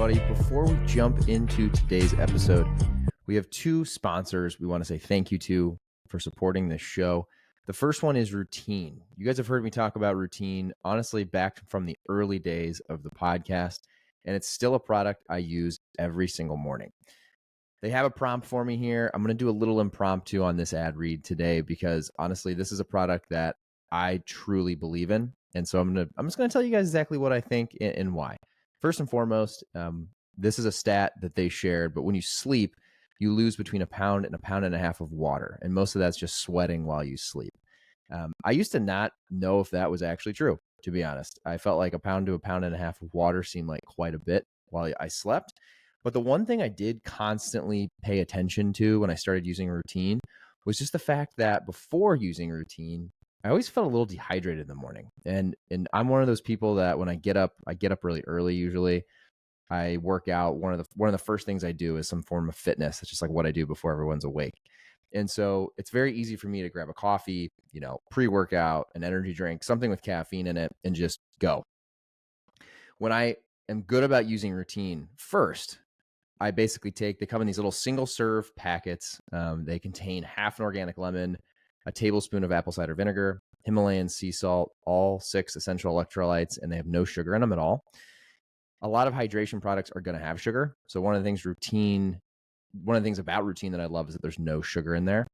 everybody. Before we jump into today's episode, we have two sponsors we want to say thank you to for supporting this show. The first one is Routine. You guys have heard me talk about Routine, honestly, back from the early days of the podcast, and it's still a product I use every single morning. They have a prompt for me here. I'm going to do a little impromptu on this ad read today because honestly, this is a product that I truly believe in. And so I'm just going to tell you guys exactly what I think and why. First and foremost, this is a stat that they shared, but when you sleep, you lose between a pound and a pound and a half of water. And most of that's just sweating while you sleep. I used to not know if that was actually true, to be honest. I felt like a pound to a pound and a half of water seemed like quite a bit while I slept. But the one thing I did constantly pay attention to when I started using Routine was just the fact that before using Routine, I always felt a little dehydrated in the morning. And I'm one of those people that when I get up really early usually. I work out. One of the first things I do is some form of fitness. It's just like what I do before everyone's awake. And so it's very easy for me to grab a coffee, pre-workout, an energy drink, something with caffeine in it, and just go. When I am good about using Routine, first, I basically they come in these little single serve packets. They contain half an organic lemon, a tablespoon of apple cider vinegar, Himalayan sea salt, all 6 essential electrolytes, and they have no sugar in them at all. A lot of hydration products are going to have sugar. So one of the things about Routine that I love is that there's no sugar in there.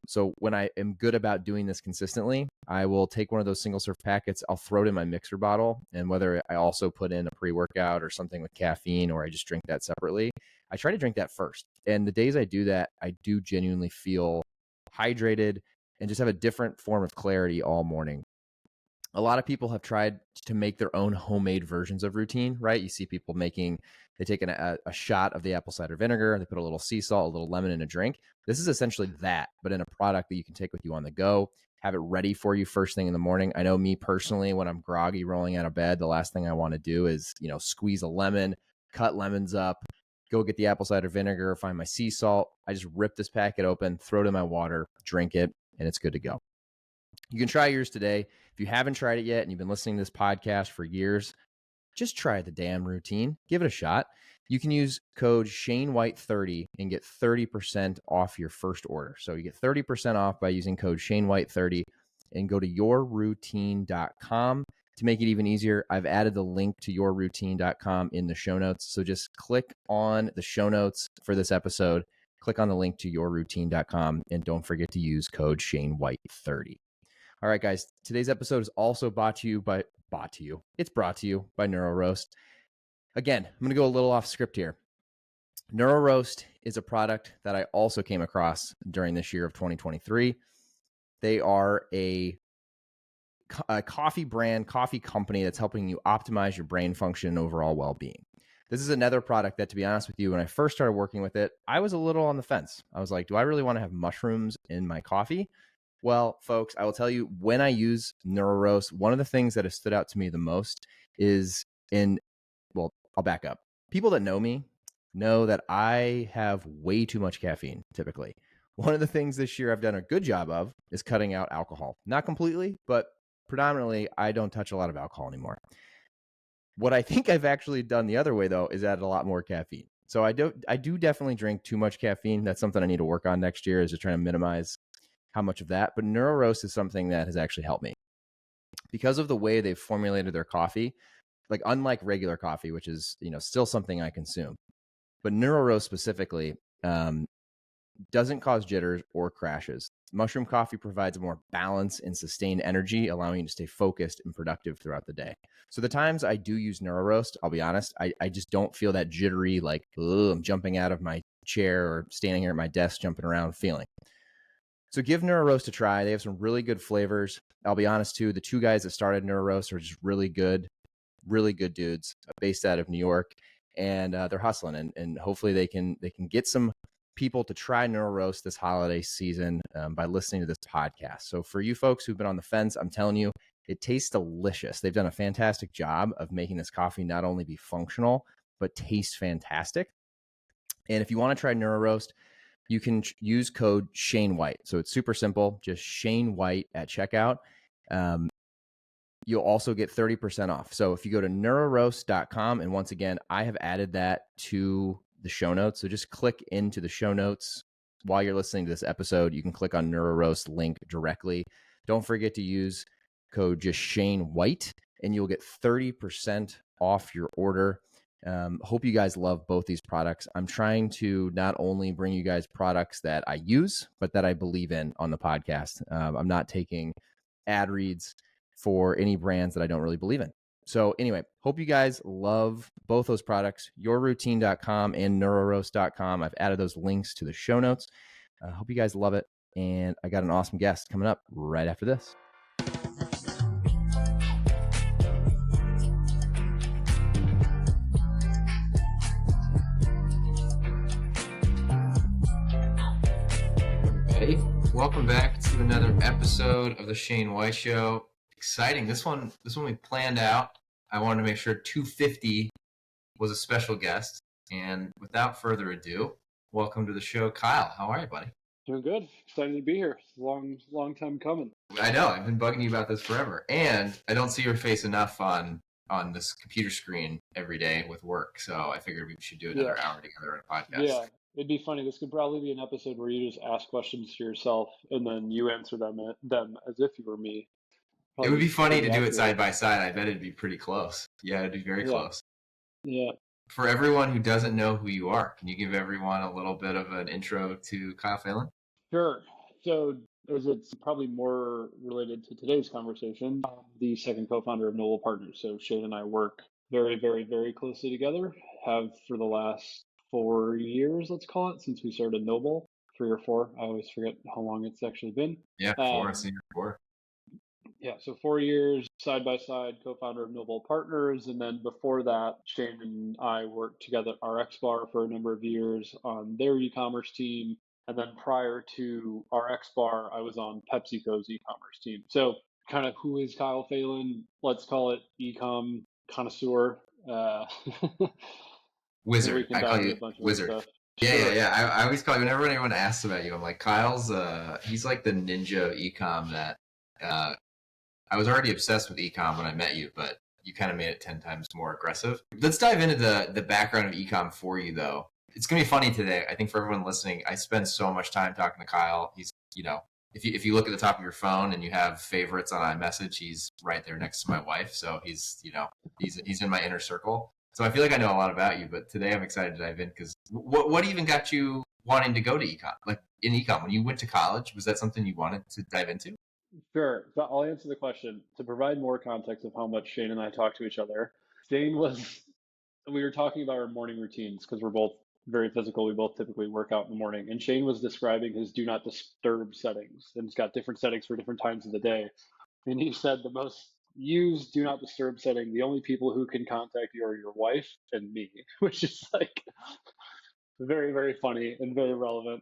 So when I am good about doing this consistently, I will take one of those single serve packets, I'll throw it in my mixer bottle, and whether I also put in a pre-workout or something with caffeine or I just drink that separately, I try to drink that first. And the days I do that, I do genuinely feel hydrated and just have a different form of clarity all morning. A lot of people have tried to make their own homemade versions of Routine, right? You see people they take a shot of the apple cider vinegar, they put a little sea salt, a little lemon in a drink. This is essentially that, but in a product that you can take with you on the go, have it ready for you first thing in the morning. I know me personally, when I'm groggy rolling out of bed, the last thing I want to do is, squeeze a lemon, cut lemons up, go get the apple cider vinegar, find my sea salt. I just rip this packet open, throw it in my water, drink it, and it's good to go. You can try yours today. If you haven't tried it yet and you've been listening to this podcast for years, just try the damn Routine. Give it a shot. You can use code ShaneWhite30 and get 30% off your first order. So you get 30% off by using code ShaneWhite30 and go to yourroutine.com. To make it even easier, I've added the link to yourroutine.com in the show notes. So just click on the show notes for this episode, click on the link to yourroutine.com, and don't forget to use code ShaneWhite30. All right, guys, today's episode is also brought to you by NeuroRoast. Again, I'm going to go a little off script here. NeuroRoast is a product that I also came across during this year of 2023. They are a coffee company that's helping you optimize your brain function and overall well-being. This is another product that, to be honest with you, when I first started working with it, I was a little on the fence. I was like, do I really want to have mushrooms in my coffee? Well, folks, I will tell you, when I use NeuroRoast, one of the things that has stood out to me the most is I'll back up. People that know me know that I have way too much caffeine, typically. One of the things this year I've done a good job of is cutting out alcohol. Not completely, but predominantly, I don't touch a lot of alcohol anymore. What I think I've actually done the other way, though, is add a lot more caffeine. So I do definitely drink too much caffeine. That's something I need to work on next year, is just trying to minimize how much of that. But NeuroRoast is something that has actually helped me because of the way they've formulated their coffee. Like, unlike regular coffee, which is still something I consume, but NeuroRoast specifically doesn't cause jitters or crashes. Mushroom coffee provides a more balanced and sustained energy, allowing you to stay focused and productive throughout the day. So the times I do use NeuroRoast, I'll be honest, I just don't feel that jittery, like, I'm jumping out of my chair or standing here at my desk jumping around feeling. So give NeuroRoast a try. They have some really good flavors. I'll be honest too, the two guys that started NeuroRoast are just really good dudes based out of New York, and they're hustling, and hopefully they can get some people to try NeuroRoast this holiday season by listening to this podcast. So for you folks who've been on the fence, I'm telling you, it tastes delicious. They've done a fantastic job of making this coffee not only be functional, but taste fantastic. And if you want to try NeuroRoast, you can use code ShaneWhite. So it's super simple, just ShaneWhite at checkout. you'll also get 30% off. So if you go to neuroroast.com, and once again, I have added that to the show notes. So just click into the show notes while you're listening to this episode. You can click on NeuroRoast link directly. Don't forget to use code just Shane White, and you'll get 30% off your order. Hope you guys love both these products. I'm trying to not only bring you guys products that I use, but that I believe in on the podcast. I'm not taking ad reads for any brands that I don't really believe in. So anyway, hope you guys love both those products, yourroutine.com and neuroroast.com. I've added those links to the show notes. I hope you guys love it. And I got an awesome guest coming up right after this. Hey, welcome back to another episode of the Shane White Show. Exciting. This one we planned out. I wanted to make sure 250 was a special guest. And without further ado, welcome to the show, Kyle. How are you, buddy? Doing good. Excited to be here. Long time coming. I know. I've been bugging you about this forever. And I don't see your face enough on this computer screen every day with work. So I figured we should do another hour together on a podcast. Yeah. It'd be funny. This could probably be an episode where you just ask questions to yourself and then you answer them as if you were me. It would be funny to do it side by side. I bet it'd be pretty close. Yeah, it'd be very close. Yeah. For everyone who doesn't know who you are, can you give everyone a little bit of an intro to Kyle Phelan? Sure. So, as it's probably more related to today's conversation, I'm the second co-founder of NoBul Partners. So Shane and I work very, very, very closely together. Have for the last 4 years, let's call it, since we started NoBul. 3 or 4. I always forget how long it's actually been. Yeah, 4. Senior 4. Yeah, so 4 years side by side, co-founder of NoBul Partners, and then before that, Shane and I worked together at RX Bar for a number of years on their e-commerce team, and then prior to RX Bar, I was on PepsiCo's e-commerce team. So, kind of who is Kyle Phelan? Let's call it e-com connoisseur. Wizard. I call you Wizard. Yeah. I always call you, whenever anyone asks about you, I'm like, Kyle's he's like the ninja of e-com that I was already obsessed with e-com when I met you, but you kind of made it 10 times more aggressive. Let's dive into the background of e-com for you, though. It's going to be funny today. I think for everyone listening, I spend so much time talking to Kyle. He's, if you look at the top of your phone and you have favorites on iMessage, he's right there next to my wife. So he's in my inner circle. So I feel like I know a lot about you, but today I'm excited to dive in because what even got you wanting to go to e-com? Like in e-com, when you went to college, was that something you wanted to dive into? Sure. So I'll answer the question. To provide more context of how much Shane and I talk to each other, we were talking about our morning routines because we're both very physical. We both typically work out in the morning. And Shane was describing his do not disturb settings. And it's got different settings for different times of the day. And he said the most used do not disturb setting, the only people who can contact you are your wife and me, which is like very, very funny and very relevant.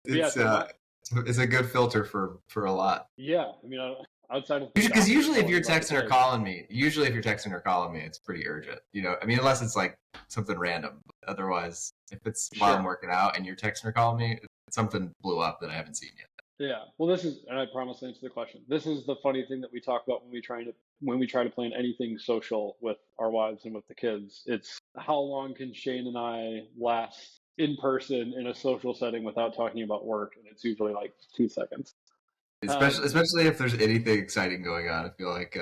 It's a good filter for a lot. Yeah, I mean, outside of because usually if you're texting or calling me, it's pretty urgent. I mean, unless it's like something random. Otherwise, if it's while I'm working out and you're texting or calling me, something blew up that I haven't seen yet. Yeah, well, and I promise to answer the question. This is the funny thing that we talk about when we try to plan anything social with our wives and with the kids. It's how long can Shane and I last in person in a social setting without talking about work, and it's usually like 2 seconds. Especially if there's anything exciting going on. I feel like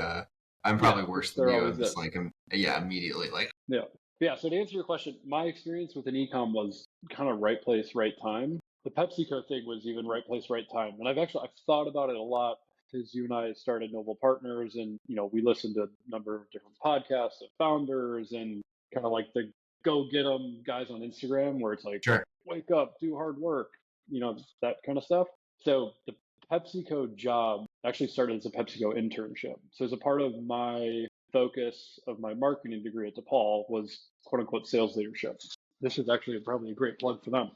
I'm probably worse than you. I'm just like, immediately like. Yeah. So to answer your question, my experience with an e-com was kind of right place, right time. The PepsiCo thing was even right place, right time, and I've thought about it a lot because you and I started NoBul Partners, and we listened to a number of different podcasts of founders and kind of like the go get them guys on Instagram where it's like, sure, wake up, do hard work, that kind of stuff. So the PepsiCo job actually started as a PepsiCo internship. So as a part of my focus of my marketing degree at DePaul was quote unquote sales leadership. This is actually probably a great plug for them.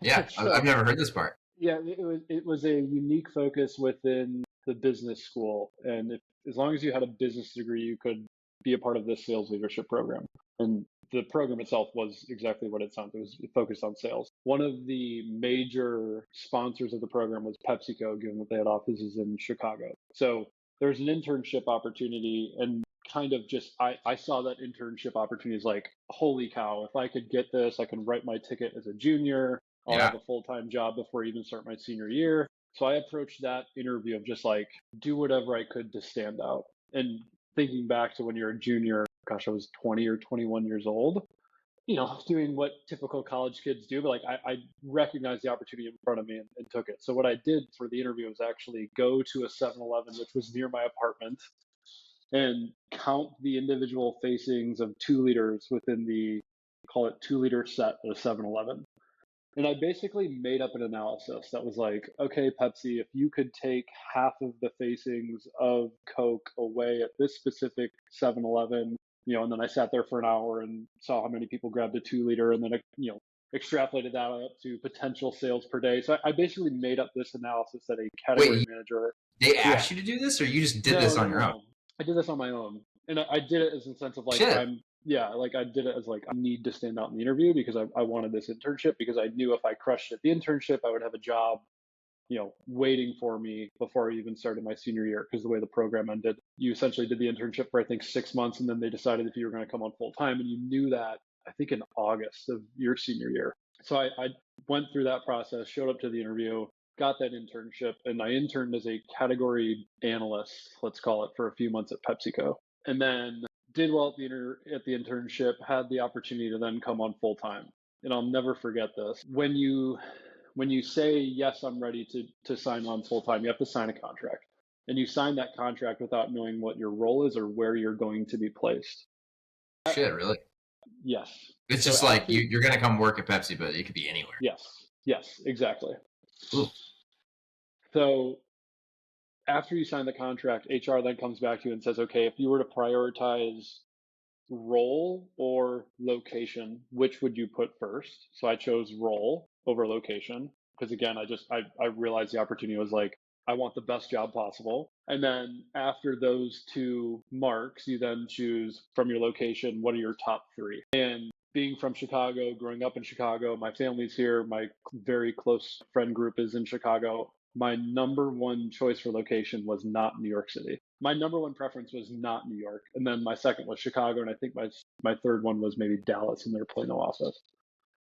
Yeah, I've never heard this part. Yeah, it was a unique focus within the business school. And as long as you had a business degree, you could be a part of this sales leadership program. And the program itself was exactly what it sounded. It was focused on sales. One of the major sponsors of the program was PepsiCo, given that they had offices in Chicago. So there's an internship opportunity, and kind of just I saw that internship opportunity as like, holy cow, if I could get this, I can write my ticket as a junior. I'll Yeah. have a full-time job before I even start my senior year. So I approached that interview of just like, do whatever I could to stand out. And thinking back to when you're a junior, gosh, I was 20 or 21 years old, doing what typical college kids do, but like I recognized the opportunity in front of me and took it. So what I did for the interview was actually go to a 7-Eleven, which was near my apartment, and count the individual facings of 2 liters within the, call it 2 liter set at a 7-Eleven. And I basically made up an analysis that was like, okay, Pepsi, if you could take half of the facings of Coke away at this specific 7-Eleven, and then I sat there for an hour and saw how many people grabbed a 2 liter, and then, extrapolated that up to potential sales per day. So I basically made up this analysis that a category Wait, manager. they asked you to do this, or you just did this on your own? I did this on my own. And I did it as a sense of like, Shit. I did it as like, I need to stand out in the interview because I wanted this internship, because I knew if I crushed at the internship, I would have a job, waiting for me before I even started my senior year. Because the way the program ended, you essentially did the internship for, I think, 6 months, and then they decided if you were going to come on full time, and you knew that, I think, in August of your senior year. So I went through that process, showed up to the interview, got that internship, and I interned as a category analyst, let's call it, for a few months at PepsiCo. And then did well at the internship, had the opportunity to then come on full time. And I'll never forget this. When you say, yes, I'm ready to sign on full time, you have to sign a contract. And you sign that contract without knowing what your role is or where you're going to be placed. Shit, really? Yes. It's just like you're going to come work at Pepsi, but it could be anywhere. Yes, exactly. Ooh. So after you sign the contract, HR then comes back to you and says, okay, if you were to prioritize role or location, which would you put first? So I chose role over location because, again, I realized the opportunity was like, I want the best job possible. And then after those two marks, you then choose from your location, what are your top three? And being from Chicago, growing up in Chicago, my family's here, my very close friend group is in Chicago. My number one choice for location was not New York City. My number one preference was not New York. And then my second was Chicago. And I think my third one was maybe Dallas in their Plano office.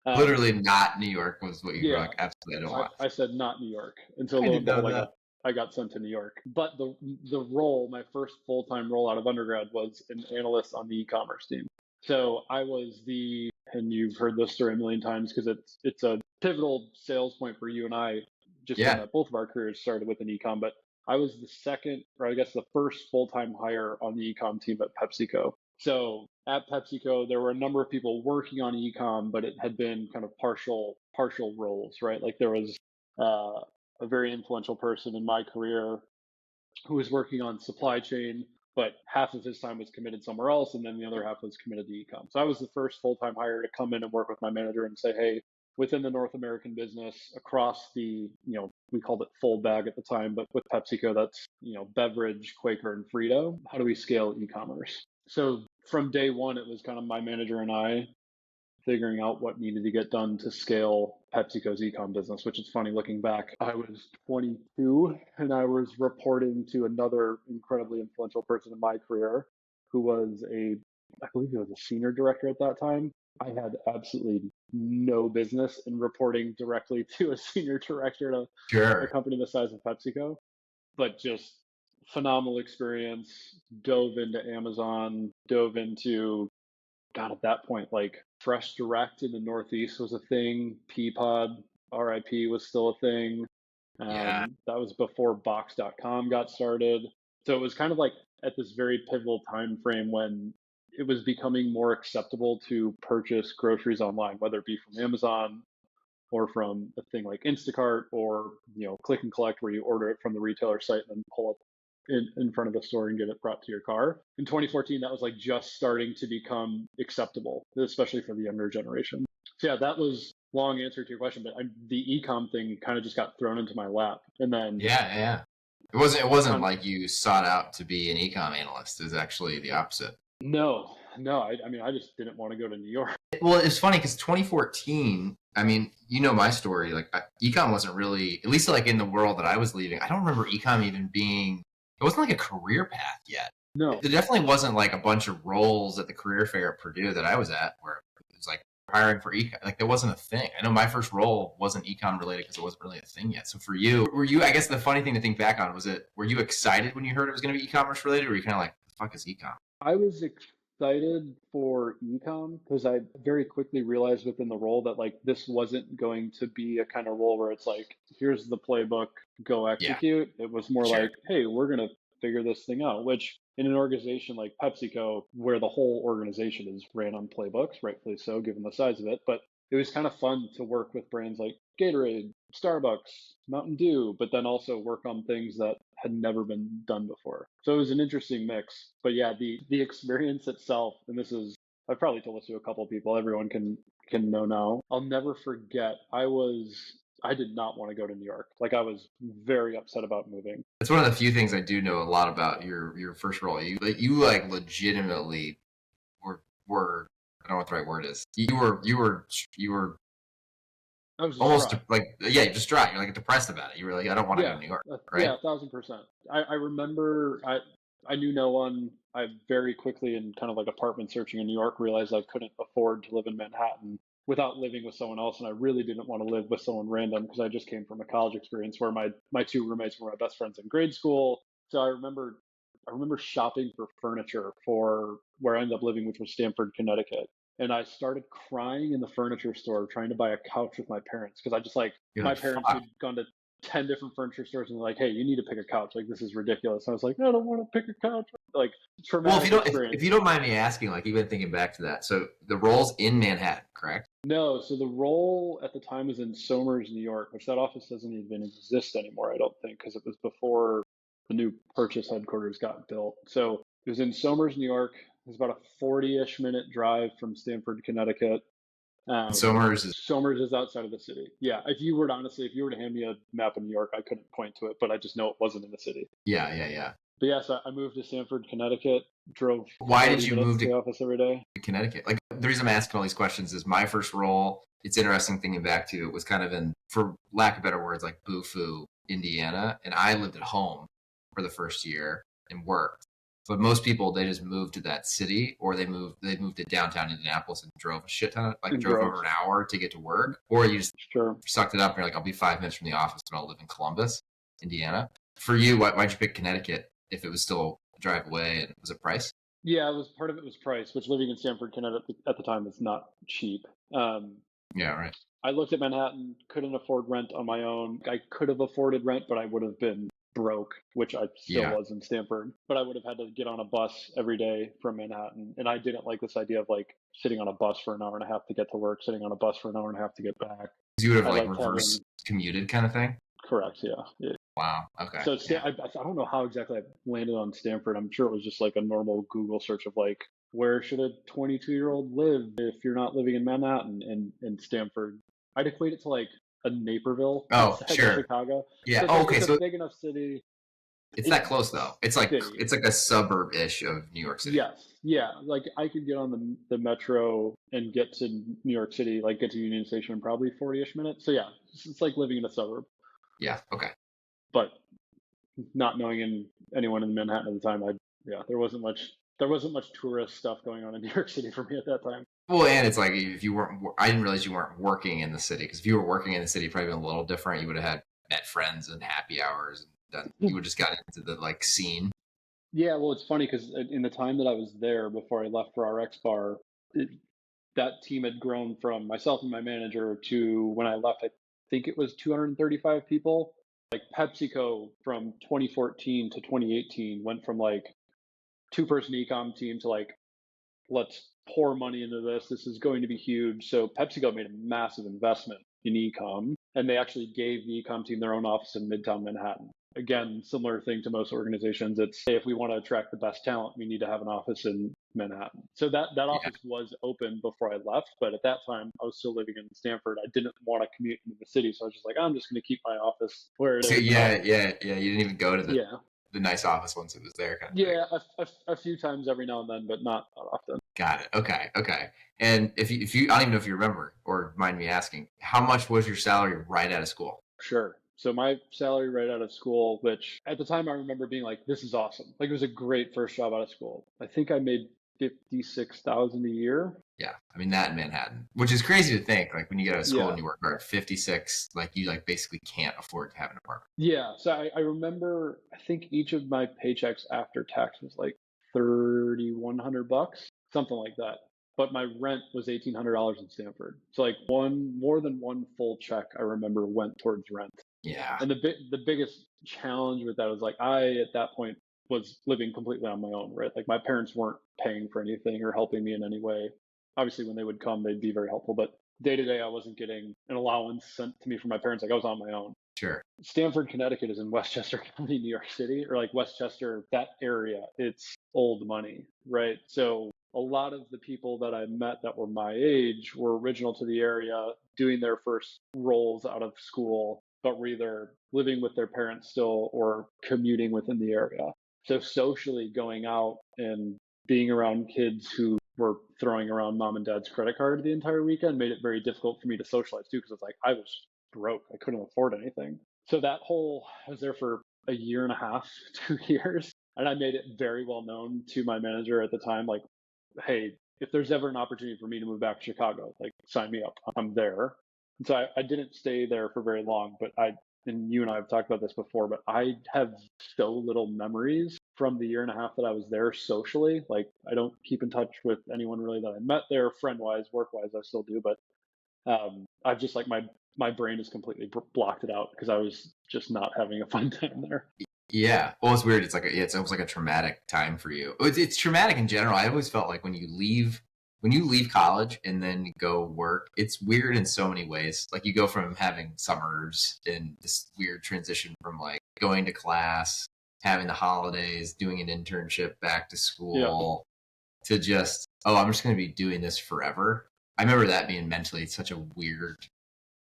Literally not New York was what you wrote. Absolutely, I don't want. I said not New York. And so lo and behold, I got sent to New York. But the role, my first full-time role out of undergrad, was an analyst on the e-commerce team. So I was and you've heard this story a million times because it's a pivotal sales point for you and I, just that both of our careers started with an e-com. But I was the second, or I guess the first full-time hire on the e-com team at PepsiCo. So at PepsiCo, there were a number of people working on e-com, but it had been kind of partial roles, right? Like there was a very influential person in my career who was working on supply chain, but half of his time was committed somewhere else, and then the other half was committed to e-com. So I was the first full-time hire to come in and work with my manager and say, hey, within the North American business, across the, we called it full bag at the time, but with PepsiCo, that's, beverage, Quaker, and Frito. How do we scale e-commerce? So from day one, it was kind of my manager and I figuring out what needed to get done to scale PepsiCo's e-com business, which is funny looking back. I was 22 and I was reporting to another incredibly influential person in my career who was I believe he was a senior director at that time. I had absolutely no business in reporting directly to a senior director at a company the size of PepsiCo, but just phenomenal experience, dove into Amazon, dove into, God, at that point, like Fresh Direct in the Northeast was a thing. Peapod, RIP, was still a thing. That was before Box.com got started. So it was kind of like at this very pivotal time frame when it was becoming more acceptable to purchase groceries online, whether it be from Amazon or from a thing like Instacart or, click and collect, where you order it from the retailer site and then pull up in front of the store and get it brought to your car. In 2014, that was like just starting to become acceptable, especially for the younger generation. So yeah, that was long answer to your question, but the e-com thing kind of just got thrown into my lap. And then it wasn't like you sought out to be an e-com analyst. It was actually the opposite. No, I just didn't want to go to New York. Well, it's funny because 2014, my story, like e-com wasn't really, at least like in the world that I was leaving, I don't remember e-com even being it wasn't like a career path yet. No. There definitely wasn't like a bunch of roles at the career fair at Purdue that I was at where it was like hiring for econ. Like, there wasn't a thing. I know my first role wasn't econ related because it wasn't really a thing yet. So for you, were you, I guess the funny thing to think back on were you excited when you heard it was going to be e-commerce related, or were you kind of like, the fuck is econ? I was excited for ecom because I very quickly realized within the role that like this wasn't going to be a kind of role where it's like, here's the playbook, go execute. It was more Sure. like, hey, we're going to figure this thing out, which in an organization like PepsiCo, where the whole organization is ran on playbooks, rightfully so, given the size of it, but it was kind of fun to work with brands like Gatorade, Starbucks, Mountain Dew, but then also work on things that had never been done before. So it was an interesting mix. But yeah, the experience itself, and this is, I've probably told this to a couple of people, everyone can know now. I'll never forget, I did not want to go to New York. Like, I was very upset about moving. It's one of the few things I do know a lot about your first role. You like legitimately were I don't know what the right word is. You were I was almost distraught. like, yeah, you're distraught. You're like depressed about it. You were like, I don't want to go to New York, right? Yeah, 1,000%. I remember I knew no one. I very quickly, in kind of like apartment searching in New York, realized I couldn't afford to live in Manhattan without living with someone else, and I really didn't want to live with someone random because I just came from a college experience where my two roommates were my best friends in grade school. So I remember shopping for furniture for where I ended up living, which was Stamford, Connecticut. And I started crying in the furniture store trying to buy a couch with my parents because I just like, You're my like, parents fuck. had gone to 10 different furniture stores and they're like, hey, you need to pick a couch. Like, this is ridiculous. And I was like, I don't want to pick a couch. Like, Well, traumatic experience. if you don't mind me asking, like, even thinking back to that, so the role's in Manhattan, correct? No, so the role at the time was in Somers, New York, which that office doesn't even exist anymore, I don't think, because it was before the new purchase headquarters got built. So it was in Somers, New York. It was about a 40-ish minute drive from Stamford, Connecticut. Somers is, Somers is outside of the city. Yeah, if you were to hand me a map of New York, I couldn't point to it, but I just know it wasn't in the city. yeah. But yeah, so I moved to Stamford, Connecticut, drove Why 40 did you minutes move to the to office every day. Connecticut? Like, the reason I'm asking all these questions is my first role, it's interesting thinking back to it, was kind of in, for lack of better words, like Bufu, Indiana. And I lived at home for the first year and worked. But most people, they just moved to that city, or they moved to downtown Indianapolis and drove a shit ton of, like, drove over an hour to get to work. Or you just sucked it up and you're like, I'll be 5 minutes from the office, but I'll live in Columbus, Indiana. For you, why'd you pick Connecticut if it was still a drive away, and was it price? Yeah, part of it was price, which living in Stamford, Connecticut at the time is not cheap. Yeah, right. I looked at Manhattan, couldn't afford rent on my own. I could have afforded rent, but I would have been broke, which I still was in Stamford. But I would have had to get on a bus every day from Manhattan. And I didn't like this idea of like sitting on a bus for an hour and a half to get to work, sitting on a bus for an hour and a half to get back. You would have like reverse commuted kind of thing? Correct, yeah. Wow, okay. So I don't know how exactly I landed on Stanford. I'm sure it was just like a normal Google search of like, where should a 22-year-old live if you're not living in Manhattan and Stanford? I'd equate it to like a Naperville outside of Chicago. Yeah. So okay. It's so a big enough city. It's that close though. It's like a suburb-ish of New York City. Yes. Yeah. Like I could get on the metro and get to New York City, like get to Union Station in probably 40-ish minutes. So yeah, it's like living in a suburb. Yeah. Okay. But not knowing anyone in Manhattan at the time, there wasn't much tourist stuff going on in New York City for me at that time. Well, and it's like if you weren't, I didn't realize you weren't working in the city, because if you were working in the city, probably been a little different. You would have had met friends and happy hours, and then you would just got into the like scene. Yeah, well, it's funny because in the time that I was there before I left for RX Bar, that team had grown from myself and my manager to when I left, I think it was 235 people. Like PepsiCo from 2014 to 2018 went from like 2-person ecom team to like, let's pour money into this. This is going to be huge. So PepsiCo made a massive investment in ecom, and they actually gave the ecom team their own office in Midtown Manhattan. Again, similar thing to most organizations. It's, hey, if we want to attract the best talent, we need to have an office in Manhattan. So that office was open before I left, but at that time I was still living in Stanford. I didn't want to commute into the city, so I was just like, I'm just going to keep my office where it is. Yeah. You didn't even go to the nice office once it was there. Kind of a few times every now and then, but not often. Got it. Okay. And if you, I don't even know if you remember or mind me asking, how much was your salary right out of school? Sure. So my salary right out of school, which at the time I remember being like, this is awesome. Like it was a great first job out of school. I think I made 56,000 a year. Yeah, I mean that in Manhattan, which is crazy to think. Like when you get out of school Yeah. and you work hard, 56, like you like basically can't afford to have an apartment. Yeah. So I remember, I think each of my paychecks after tax was like $3,100, something like that. But my rent was $1,800 in Stanford. So like more than one full check I remember went towards rent. Yeah, And the biggest challenge with that was like I at that point was living completely on my own, right? Like my parents weren't paying for anything or helping me in any way. Obviously, when they would come, they'd be very helpful, but day to day, I wasn't getting an allowance sent to me from my parents. Like I was on my own. sure. Stanford, Connecticut is in Westchester County, New York City, or like Westchester, that area. It's old money, right? So a lot of the people that I met that were my age were original to the area, doing their first roles out of school, but were either living with their parents still or commuting within the area. So socially going out and being around kids who were throwing around mom and dad's credit card the entire weekend made it very difficult for me to socialize too, because it's like I was broke. I couldn't afford anything. So I was there for a year and a half, 2 years. And I made it very well known to my manager at the time, like, hey, if there's ever an opportunity for me to move back to Chicago, like sign me up. I'm there. And so I didn't stay there for very long, but and you and I have talked about this before, but I have so little memories from the year and a half that I was there socially. Like I don't keep in touch with anyone really that I met there, friend wise, work wise, I still do, but I've just like my brain has completely blocked it out because I was just not having a fun time there. Yeah. Well, it's weird. It's like it's almost like a traumatic time for you. It's traumatic in general. I always felt like when you leave college and then you go work, it's weird in so many ways. Like you go from having summers and this weird transition from like going to class, having the holidays, doing an internship, back to school, to just, oh, I'm just going to be doing this forever. I remember that being mentally such a weird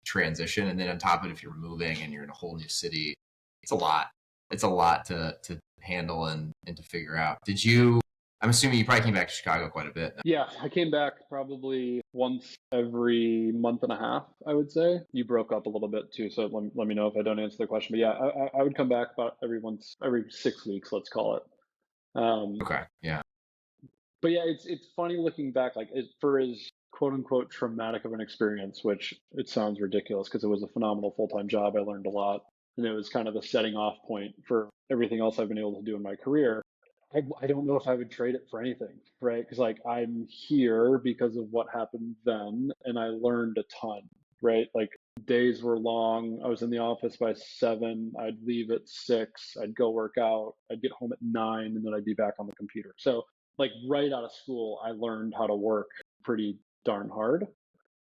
transition. And then on top of it, if you're moving and you're in a whole new city, it's a lot. It's a lot to handle and to figure out. I'm assuming you probably came back to Chicago quite a bit. Yeah, I came back probably once every month and a half, I would say. You broke up a little bit too, so let me know if I don't answer the question. But yeah, I would come back about every 6 weeks, let's call it. Okay. Yeah. But yeah, it's funny looking back, like for as quote unquote traumatic of an experience, which it sounds ridiculous because it was a phenomenal full-time job. I learned a lot, and it was kind of the setting off point for everything else I've been able to do in my career. I don't know if I would trade it for anything, right? Because like I'm here because of what happened then, and I learned a ton, right? Like days were long. I was in the office by 7. I'd leave at 6. I'd go work out. I'd get home at 9, and then I'd be back on the computer. So like right out of school, I learned how to work pretty darn hard.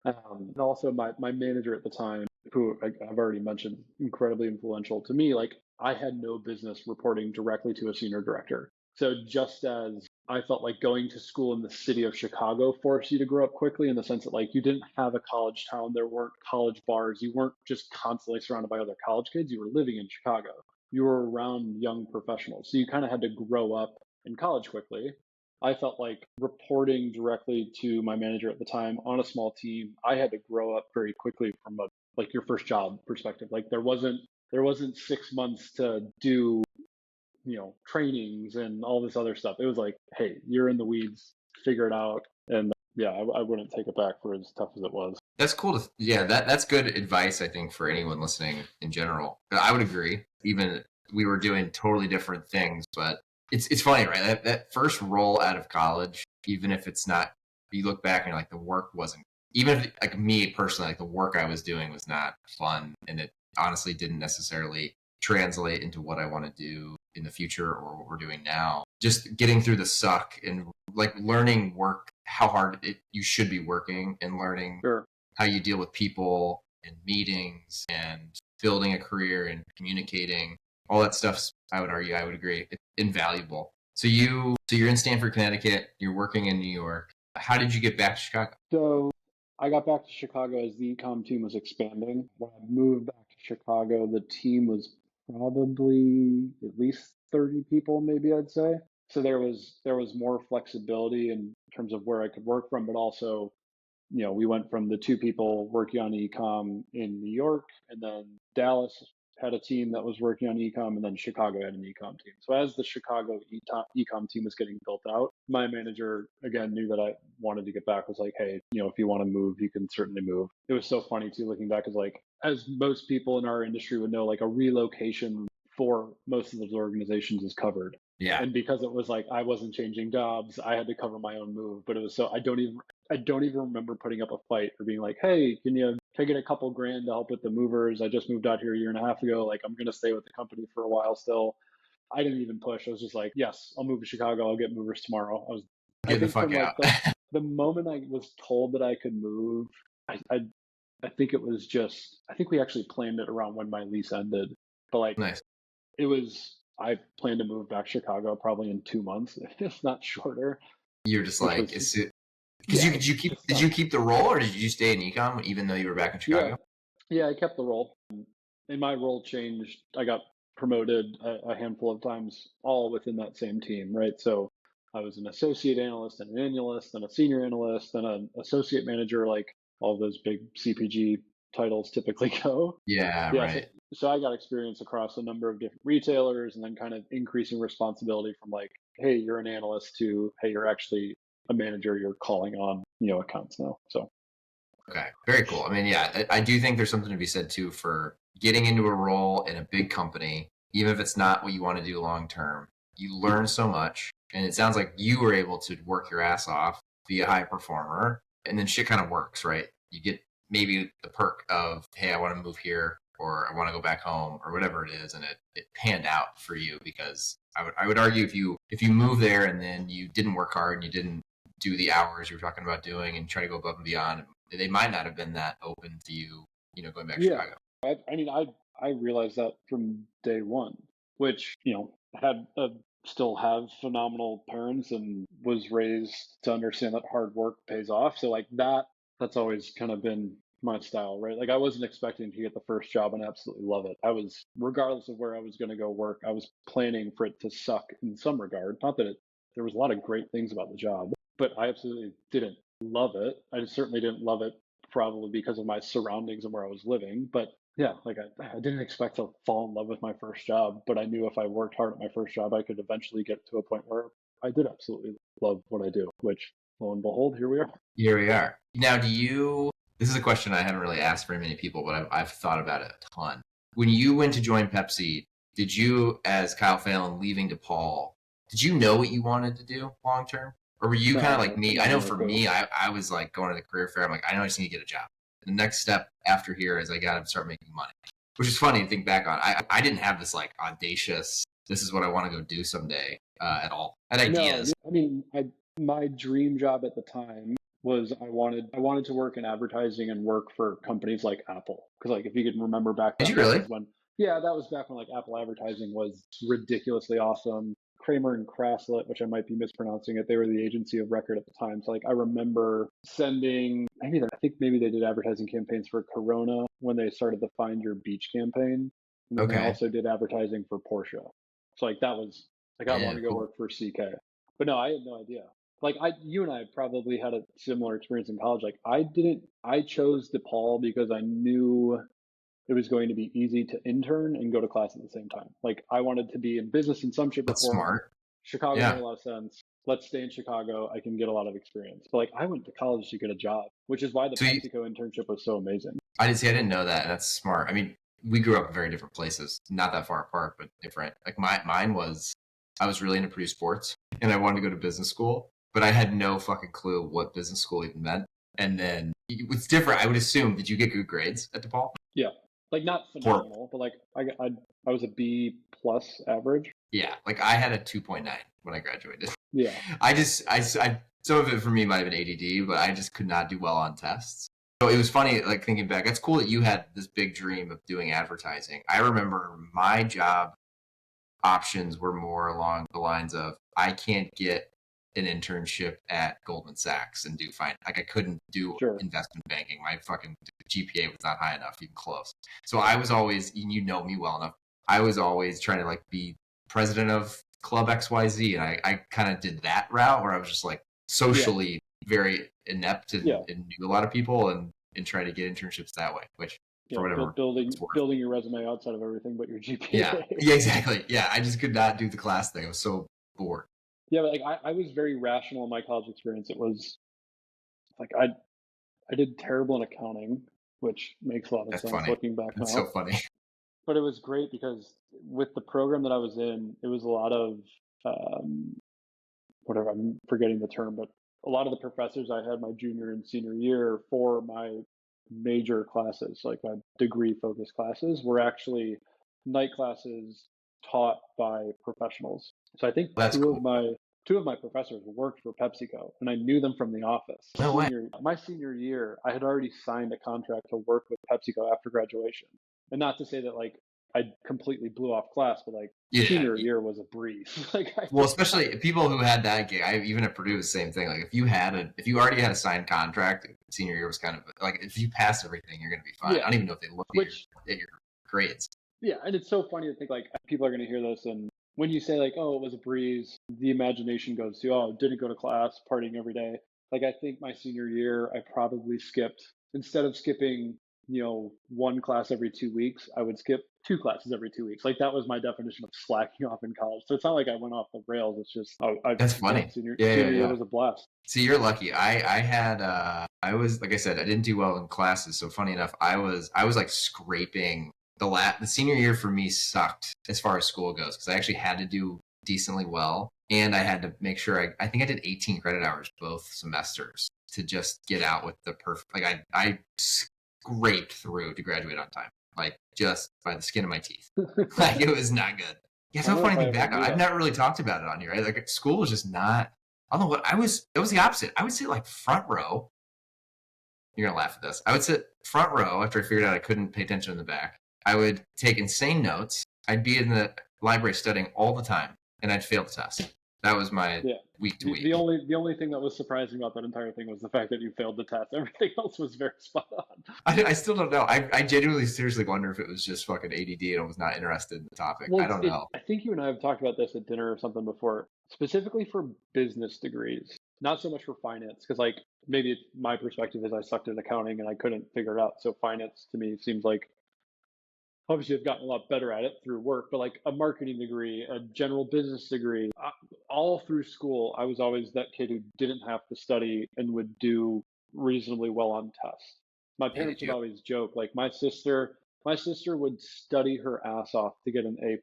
And also my manager at the time, who I've already mentioned, incredibly influential to me, like I had no business reporting directly to a senior director. So just as I felt like going to school in the city of Chicago forced you to grow up quickly in the sense that like you didn't have a college town, there weren't college bars, you weren't just constantly surrounded by other college kids, you were living in Chicago. You were around young professionals. So you kind of had to grow up in college quickly. I felt like reporting directly to my manager at the time on a small team, I had to grow up very quickly from a like your first job perspective. Like there wasn't 6 months to do, trainings and all this other stuff. It was like, hey, you're in the weeds, figure it out. And yeah, I wouldn't take it back for as tough as it was. That's cool. Yeah, that's good advice, I think, for anyone listening in general. I would agree. Even we were doing totally different things, but it's funny, right? That first roll out of college, even if it's not, you look back and you're like, the work wasn't, even if, like me personally, like the work I was doing was not fun. And it honestly didn't necessarily translate into what I want to do in the future or what we're doing now. Just getting through the suck and like learning how hard you should be working and learning Sure. how you deal with people and meetings and building a career and communicating, all that stuff. I would agree, it's invaluable. So you're in Stanford, Connecticut, you're working in New York. How did you get back to Chicago? So I got back to Chicago as the ecom team was expanding. When I moved back to Chicago, the team was probably at least 30 people, maybe I'd say. So there was more flexibility in terms of where I could work from, but also, we went from the 2 people working on ecom in New York, and then Dallas had a team that was working on ecom, and then Chicago had an ecom team. So as the Chicago ecom team was getting built out, my manager again knew that I wanted to get back, was like, hey, if you want to move, you can certainly move. It was so funny too, looking back, is like, as most people in our industry would know, like a relocation for most of those organizations is covered. Yeah. And because it was like I wasn't changing jobs, I had to cover my own move. But it was so I don't even remember putting up a fight or being like, hey, can I get a couple grand to help with the movers? I just moved out here a year and a half ago. Like, I'm gonna stay with the company for a while still. I didn't even push. I was just like, yes, I'll move to Chicago. I'll get movers tomorrow. Get the fuck out. The moment I was told that I could move, I think it was I think we actually planned it around when my lease ended. But like, nice. I plan to move back to Chicago probably in 2 months, if not shorter. You're just like, did you keep the role, or did you stay in ecom even though you were back in Chicago? Yeah, I kept the role. And my role changed. I got promoted a handful of times, all within that same team, right? So I was an associate analyst and an analyst and a senior analyst and an associate manager, like all those big CPG titles typically go. Yeah, right. So I got experience across a number of different retailers, and then kind of increasing responsibility from like, hey, you're an analyst, to, hey, you're actually a manager, you're calling on, accounts now. So. Okay, very cool. I mean, yeah, I do think there's something to be said too for getting into a role in a big company, even if it's not what you want to do long term. You learn so much, and it sounds like you were able to work your ass off, be a high performer, and then shit kind of works, right? You get maybe the perk of, hey, I want to move here, or I want to go back home, or whatever it is, and it panned out for you. Because I would argue if you move there and then you didn't work hard and you didn't do the hours you were talking about doing and try to go above and beyond, they might not have been that open to you, going back to Chicago. I realized that from day one, which, still have phenomenal parents and was raised to understand that hard work pays off. So like that's always kind of been my style, right? Like I wasn't expecting to get the first job and absolutely love it. I was, regardless of where I was going to go work, I was planning for it to suck in some regard. Not that there was a lot of great things about the job, but I absolutely didn't love it. I certainly didn't love it, probably because of my surroundings and where I was living. But yeah, like I didn't expect to fall in love with my first job, but I knew if I worked hard at my first job, I could eventually get to a point where I did absolutely love what I do, which, lo and behold, here we are. Here we are. Now, this is a question I haven't really asked very many people, but I've thought about it a ton. When you went to join Pepsi, did you, as Kyle Phelan leaving DePaul, did you know what you wanted to do long term? Or were you kind of like me? I know for me, I was like going to the career fair. I'm like, I know I just need to get a job. The next step after here is I got to start making money, which is funny to think back on. I didn't have this like audacious, this is what I want to go do someday at all. I had ideas. No, I mean, my dream job at the time was I wanted to work in advertising and work for companies like Apple. Because like if you can remember back then, did you really? That was back when like Apple advertising was ridiculously awesome. Kramer and Kraslet, which I might be mispronouncing it, they were the agency of record at the time. So like I remember sending, I think maybe they did advertising campaigns for Corona when they started the Find Your Beach campaign. And then they also did advertising for Porsche. So like that was like I wanted to go work for CK. But no, I had no idea. Like you and I probably had a similar experience in college. Like I chose DePaul because I knew it was going to be easy to intern and go to class at the same time. Like I wanted to be in business and some shit before. That's smart. Chicago made a lot of sense. Let's stay in Chicago. I can get a lot of experience. But like I went to college to get a job, which is why the PepsiCo internship was so amazing. I didn't know that. That's smart. I mean, we grew up in very different places, not that far apart, but different. Like mine was, I was really into Purdue sports and I wanted to go to business school, but I had no fucking clue what business school even meant. And then it's different. I would assume, did you get good grades at DePaul? Yeah. Like not phenomenal, but like I was a B+ average. Yeah, like I had a 2.9 when I graduated. Yeah. I some of it for me might have been ADD, but I just could not do well on tests. So it was funny, like thinking back, it's cool that you had this big dream of doing advertising. I remember my job options were more along the lines of, I can't get an internship at Goldman Sachs and do fine. Like I couldn't do investment banking. My fucking GPA was not high enough, even close. So I was always, you know me well enough, I was always trying to like be president of Club XYZ. And I kind of did that route where I was just like socially very inept and knew a lot of people and trying to get internships that way, which for whatever. Building your resume outside of everything but your GPA. Yeah, exactly. Yeah, I just could not do the class thing. I was so bored. Yeah, but like I was very rational in my college experience. It was like I did terrible in accounting, which makes a lot of That's sense funny. looking back That's now. so funny. But it was great because with the program that I was in, it was a lot of whatever, I'm forgetting the term, but a lot of the professors I had my junior and senior year for my major classes, like my degree focused classes, were actually night classes taught by professionals. So I think That's two cool. of my professors worked for PepsiCo, and I knew them from the office. No way. My senior year, I had already signed a contract to work with PepsiCo after graduation. And not to say that like I completely blew off class, but like senior year was a breeze. Well, especially people who had that gig. I even at Purdue, the same thing. Like if you already had a signed contract, senior year was kind of like if you pass everything, you're going to be fine. Yeah. I don't even know if they look at your grades. Yeah, and it's so funny to think like people are going to hear this, and when you say like, oh, it was a breeze, the imagination goes to, oh, didn't go to class, partying every day. Like I think my senior year, I probably skipped, instead of skipping, one class every 2 weeks, I would skip 2 classes every 2 weeks. Like that was my definition of slacking off in college. So it's not like I went off the rails. It's just, That's funny. Senior year was a blast. See, you're lucky. I had I was, like I said, I didn't do well in classes. So funny enough, I was like scraping. The senior year for me sucked as far as school goes because I actually had to do decently well, and I had to make sure I think I did 18 credit hours both semesters to just get out with the perfect. Like I scraped through to graduate on time, like just by the skin of my teeth. Like it was not good. Yeah, it's so funny to think back on. I've never really talked about it on here. Right? Like school was just not. I don't know what I was. It was the opposite. I would sit like front row. You're gonna laugh at this. I would sit front row after I figured out I couldn't pay attention in the back. I would take insane notes. I'd be in the library studying all the time, and I'd fail the test. That was my week to week. The only thing that was surprising about that entire thing was the fact that you failed the test. Everything else was very spot on. I still don't know. I genuinely, seriously wonder if it was just fucking ADD and I was not interested in the topic. Well, I don't know. I think you and I have talked about this at dinner or something before, specifically for business degrees, not so much for finance, because like maybe my perspective is I sucked at accounting and I couldn't figure it out. So finance to me seems like, obviously I've gotten a lot better at it through work, but like a marketing degree, a general business degree, all through school, I was always that kid who didn't have to study and would do reasonably well on tests. My parents would always joke, like my sister would study her ass off to get an A+.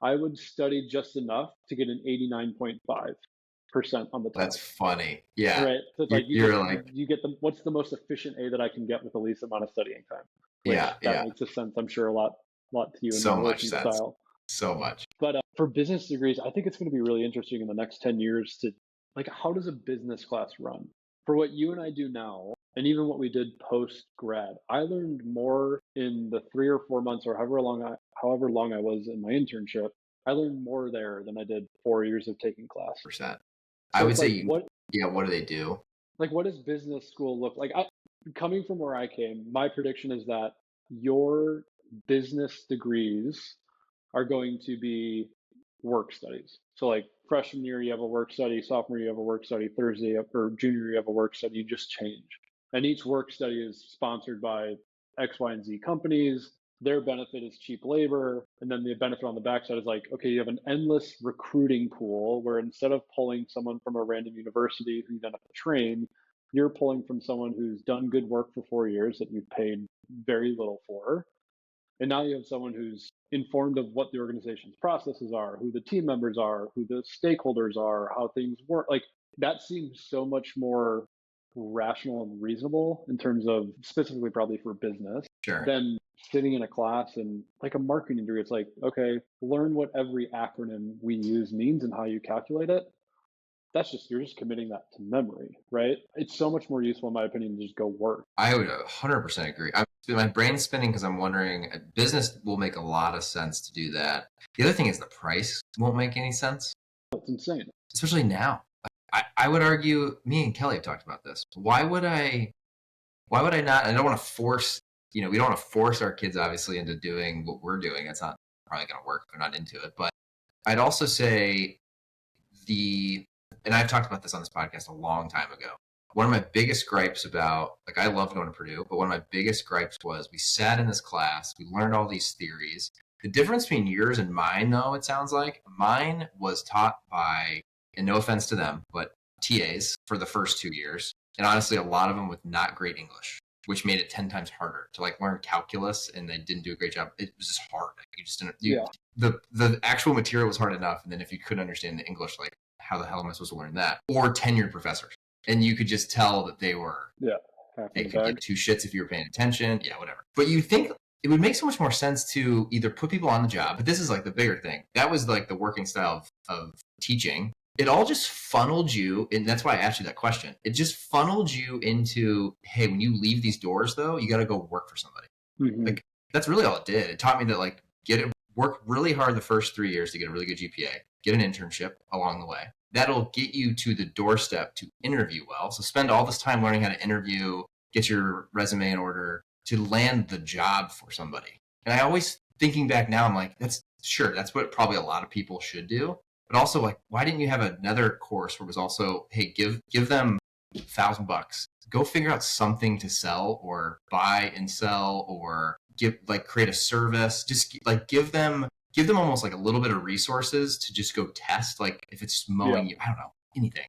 I would study just enough to get an 89.5% on the test. That's funny. Yeah. Right. So it's you get what's the most efficient A that I can get with the least amount of studying time? That makes a sense. I'm sure a lot to you. So much sense. Style. So much. But for business degrees, I think it's going to be really interesting in the next 10 years to like, how does a business class run? For what you and I do now, and even what we did post grad, I learned more in the 3 or 4 months or however long I was in my internship. I learned more there than I did 4 years of taking class. So I would say, what do they do? Like, what does business school look like? Coming from where I came, my prediction is that your business degrees are going to be work studies. So like freshman year, you have a work study, sophomore year, you have a work study, Thursday or junior year, you have a work study, you just change. And each work study is sponsored by X, Y, and Z companies. Their benefit is cheap labor. And then the benefit on the backside is like, okay, you have an endless recruiting pool where instead of pulling someone from a random university who you then have to train, you're pulling from someone who's done good work for 4 years that you've paid very little for. And now you have someone who's informed of what the organization's processes are, who the team members are, who the stakeholders are, how things work. Like that seems so much more rational and reasonable in terms of specifically probably for business than sitting in a class and like a marketing degree. It's like, okay, learn what every acronym we use means and how you calculate it. You're just committing that to memory, right? It's so much more useful, in my opinion, to just go work. I would 100% agree. My brain's spinning because I'm wondering, business will make a lot of sense to do that. The other thing is the price won't make any sense. It's insane. Especially now. I would argue, me and Kelly have talked about this. Why would I not? I don't want to force, we don't want to force our kids, obviously, into doing what we're doing. It's not probably going to work if they're not into it. But I'd also say and I've talked about this on this podcast a long time ago, one of my biggest gripes about, like, I loved going to Purdue, but one of my biggest gripes was we sat in this class, we learned all these theories. The difference between yours and mine, though, it sounds like, mine was taught by, and no offense to them, but TAs for the first 2 years. And honestly, a lot of them with not great English, which made it 10 times harder to like learn calculus, and they didn't do a great job. It was just hard. Like, you just didn't, the actual material was hard enough. And then if you couldn't understand the English, like, how the hell am I supposed to learn that? Or tenured professors. And you could just tell that they could give two shits if you were paying attention. Yeah, whatever. But you think it would make so much more sense to either put people on the job, but this is like the bigger thing. That was like the working style of teaching. It all just funneled you, and that's why I asked you that question. It just funneled you into, hey, when you leave these doors, though, you got to go work for somebody. Mm-hmm. Like, that's really all it did. It taught me that, like, work really hard the first 3 years to get a really good GPA, get an internship along the way. That'll get you to the doorstep to interview well. So spend all this time learning how to interview, get your resume in order to land the job for somebody. And I always, thinking back now, I'm like, that's what probably a lot of people should do. But also, like, why didn't you have another course where it was also, hey, give them $1,000, go figure out something to sell or buy and sell, or create a service. Just like give them almost like a little bit of resources to just go test. Like, if it's mowing, I don't know, anything.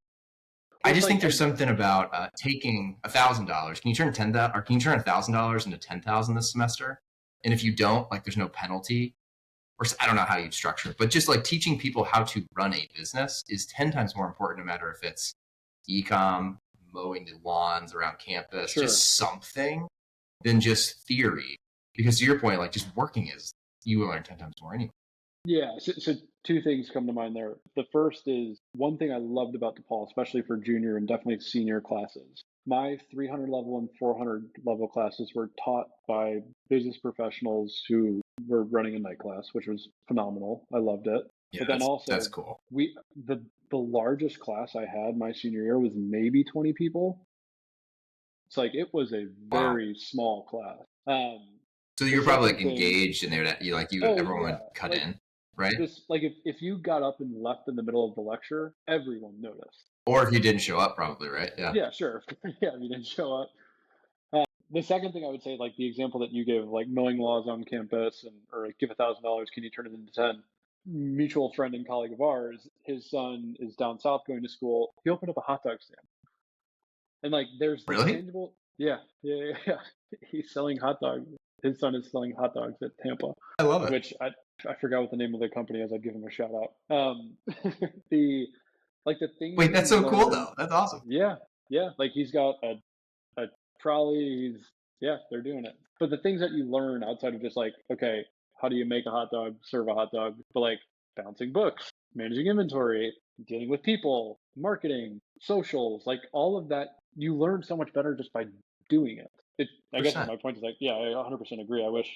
I just think there's something about taking $1,000. Can you turn $1,000 into $10,000 this semester? And if you don't, like, there's no penalty. Or I don't know how you'd structure it, but just like teaching people how to run a business is 10 times more important, no matter if it's e-com, mowing the lawns around campus, just something, than just theory. Because to your point, like, just working you will learn 10 times more anyway. Yeah, so two things come to mind there. The first is, one thing I loved about DePaul, especially for junior and definitely senior classes. My 300 level and 400 level classes were taught by business professionals who were running a night class, which was phenomenal. I loved it. Yeah, but then also, that's cool. The largest class I had my senior year was maybe 20 people. It's like, it was a very small class. So you're probably like engaged in there, that everyone would cut in, right? Just like if you got up and left in the middle of the lecture, everyone noticed. Or if you didn't show up, probably, right? Yeah. Yeah, sure. Yeah, if you didn't show up. The second thing I would say, like the example that you gave, like mowing laws on campus, or like, give $1,000, can you turn it into 10? Mutual friend and colleague of ours, his son is down south going to school. He opened up a hot dog stand, and like, there's this tangible. Yeah. He's selling hot dogs. His son is selling hot dogs at Tampa. I love it. Which I forgot what the name of the company is. I'd give him a shout out. The thing. Wait, that's so cool though. That's awesome. Yeah. Like, he's got a trolley. They're doing it. But the things that you learn outside of just like, okay, how do you make a hot dog, serve a hot dog, but like bouncing books, managing inventory, dealing with people, marketing, socials, like all of that, you learn so much better just by doing it. I guess my point is, like, I 100% agree. I wish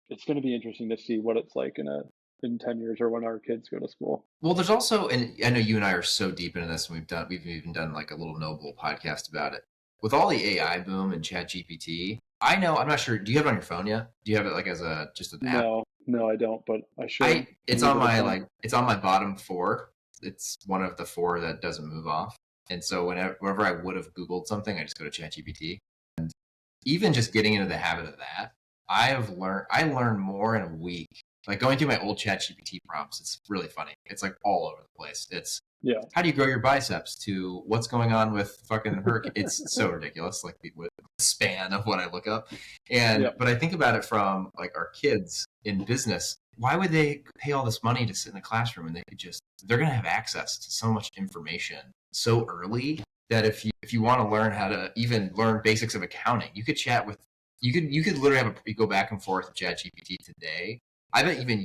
it's going to be interesting to see what it's like in 10 years or when our kids go to school. Well, there's also, and I know you and I are so deep into this, and we've even done like a little NoBul podcast about it. With all the AI boom and ChatGPT, I'm not sure. Do you have it on your phone yet? Do you have it like as just an app? No, I don't, but I should. It's on my bottom 4. It's one of the 4 that doesn't move off. And so whenever I would have Googled something, I just go to ChatGPT. And even just getting into the habit of that, I learned more in a week. Like, going through my old ChatGPT prompts, it's really funny. It's like all over the place. It's how do you grow your biceps, to what's going on with fucking hurricane. It's so ridiculous, like the span of what I look up. But I think about it from like our kids in business. Why would they pay all this money to sit in the classroom, and they're going to have access to so much information so early that if you want to learn how to even learn basics of accounting, you could literally go back and forth with ChatGPT today. I bet even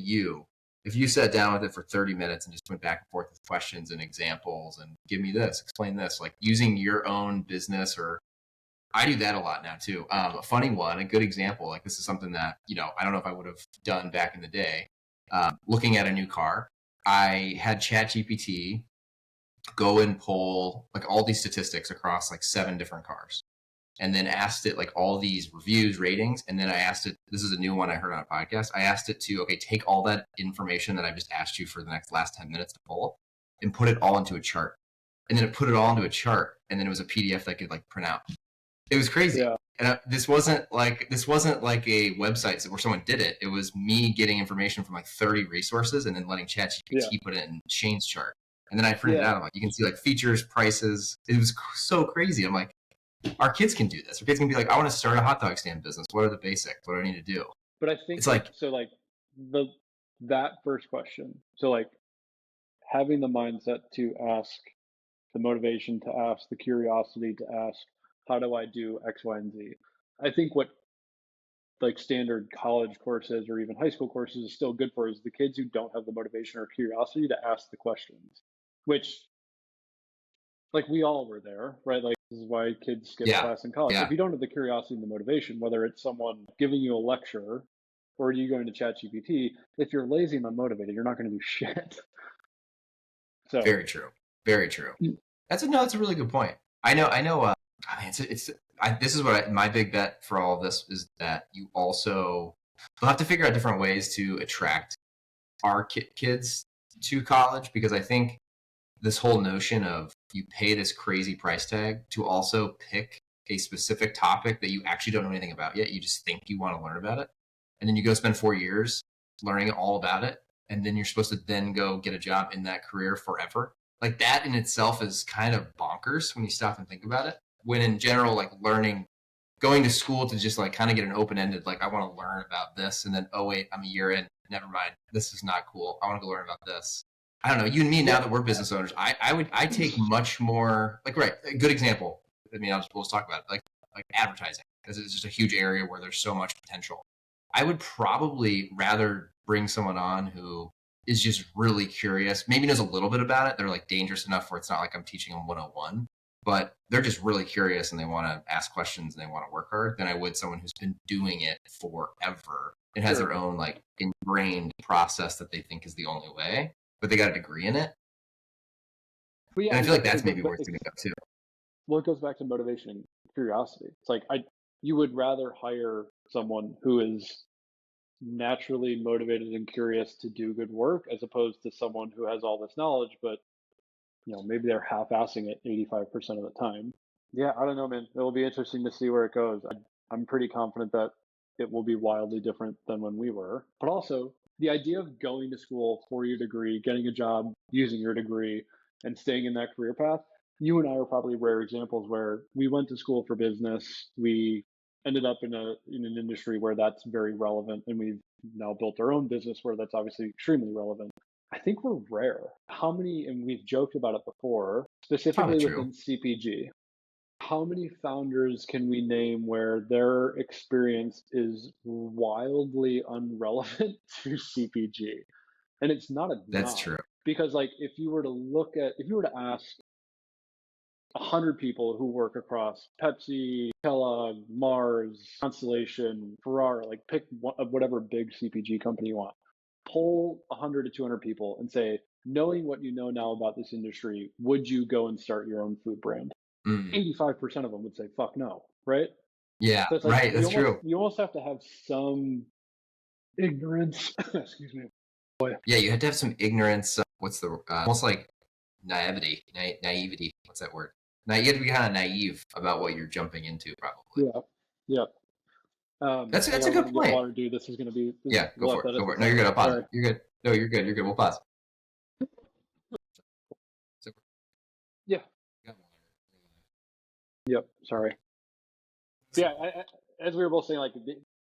if you sat down with it for 30 minutes and just went back and forth with questions and examples and give me this, explain this, like using your own business, or I do that a lot now too. A funny one, a good example, like this is something that, I don't know if I would have done back in the day. Looking at a new car, I had ChatGPT go and pull like all these statistics across like 7 different cars, and then asked it like all these reviews, ratings. And then I asked it, this is a new one I heard on a podcast. I asked it to, take all that information that I've just asked you for the last 10 minutes to pull and put it all into a chart. and then it put it all into a chart, and then it was a PDF that I could like print out. It was crazy. Yeah. And this wasn't like a website where someone did it. It was me getting information from like 30 resources and then letting ChatGPT put it in Shane's chart. And then I printed it out. I'm like, you can see like features, prices. It was so crazy. I'm like, our kids can do this. Our kids can be like, I want to start a hot dog stand business. What are the basics? What do I need to do? But I think it's like, so like that first question. So like having the mindset to ask, the motivation to ask, the curiosity to ask, how do I do X, Y, and Z? I think what like standard college courses or even high school courses is still good for is the kids who don't have the motivation or curiosity to ask the questions, which like we all were there, right? Like this is why kids skip class in college. If you don't have the curiosity and the motivation, whether it's someone giving you a lecture or you going to ChatGPT, if you're lazy and unmotivated, you're not going to do shit. So very true. Very true. That's a really good point. I know. This is what my big bet for all of this is that you also will have to figure out different ways to attract our kids to college, because I think this whole notion of you pay this crazy price tag to also pick a specific topic that you actually don't know anything about yet. You just think you want to learn about it. And then you go spend 4 years learning all about it. And then you're supposed to then go get a job in that career forever. Like that in itself is kind of bonkers when you stop and think about it. When in general, like going to school to just like kind of get an open-ended, like I want to learn about this. And then, oh wait, I'm a year in. Never mind. This is not cool. I want to go learn about this. I don't know. You and me, now that we're business owners, I take much more like, right. A good example. I mean, we'll just talk about it. Like advertising, because it's just a huge area where there's so much potential. I would probably rather bring someone on who is just really curious, maybe knows a little bit about it. They're like dangerous enough where it's not like I'm teaching them 101, but they're just really curious and they want to ask questions and they want to work hard, than I would someone who's been doing it forever and has their own like ingrained process that they think is the only way, but they got a degree in it. And I feel like that's maybe worth doing up too. Well, it goes back to motivation and curiosity. It's like you would rather hire someone who is naturally motivated and curious to do good work as opposed to someone who has all this knowledge, but maybe they're half-assing it 85% of the time. Yeah, I don't know, man. It will be interesting to see where it goes. I'm pretty confident that it will be wildly different than when we were. But also, the idea of going to school for your degree, getting a job using your degree, and staying in that career path, you and I are probably rare examples where we went to school for business, we ended up in an industry where that's very relevant, and we've now built our own business where that's obviously extremely relevant. I think we're rare. How many, and we've joked about it before, specifically within CPG, how many founders can we name where their experience is wildly unrelevant to CPG? And it's not a That's true. Because like if you were to ask 100 people who work across Pepsi, Kellogg, Mars, Constellation, Ferrari, like pick whatever big CPG company you want. Poll 100 to 200 people and say, knowing what you know now about this industry, would you go and start your own food brand? 85% of them would say, fuck no, right? Yeah, so right, that's true. You almost have to have some ignorance. Excuse me. Yeah, you have to have some ignorance. What's the, almost like naivety. What's that word? Now you have to be kind of naive about what you're jumping into, probably. Yeah. That's a good point. Water, dude. This is going to be. Go for it. No, you're good. I'll pause. You're good. No, you're good. We'll pause. Yeah. Yep. Sorry. Yeah. As we were both saying, like,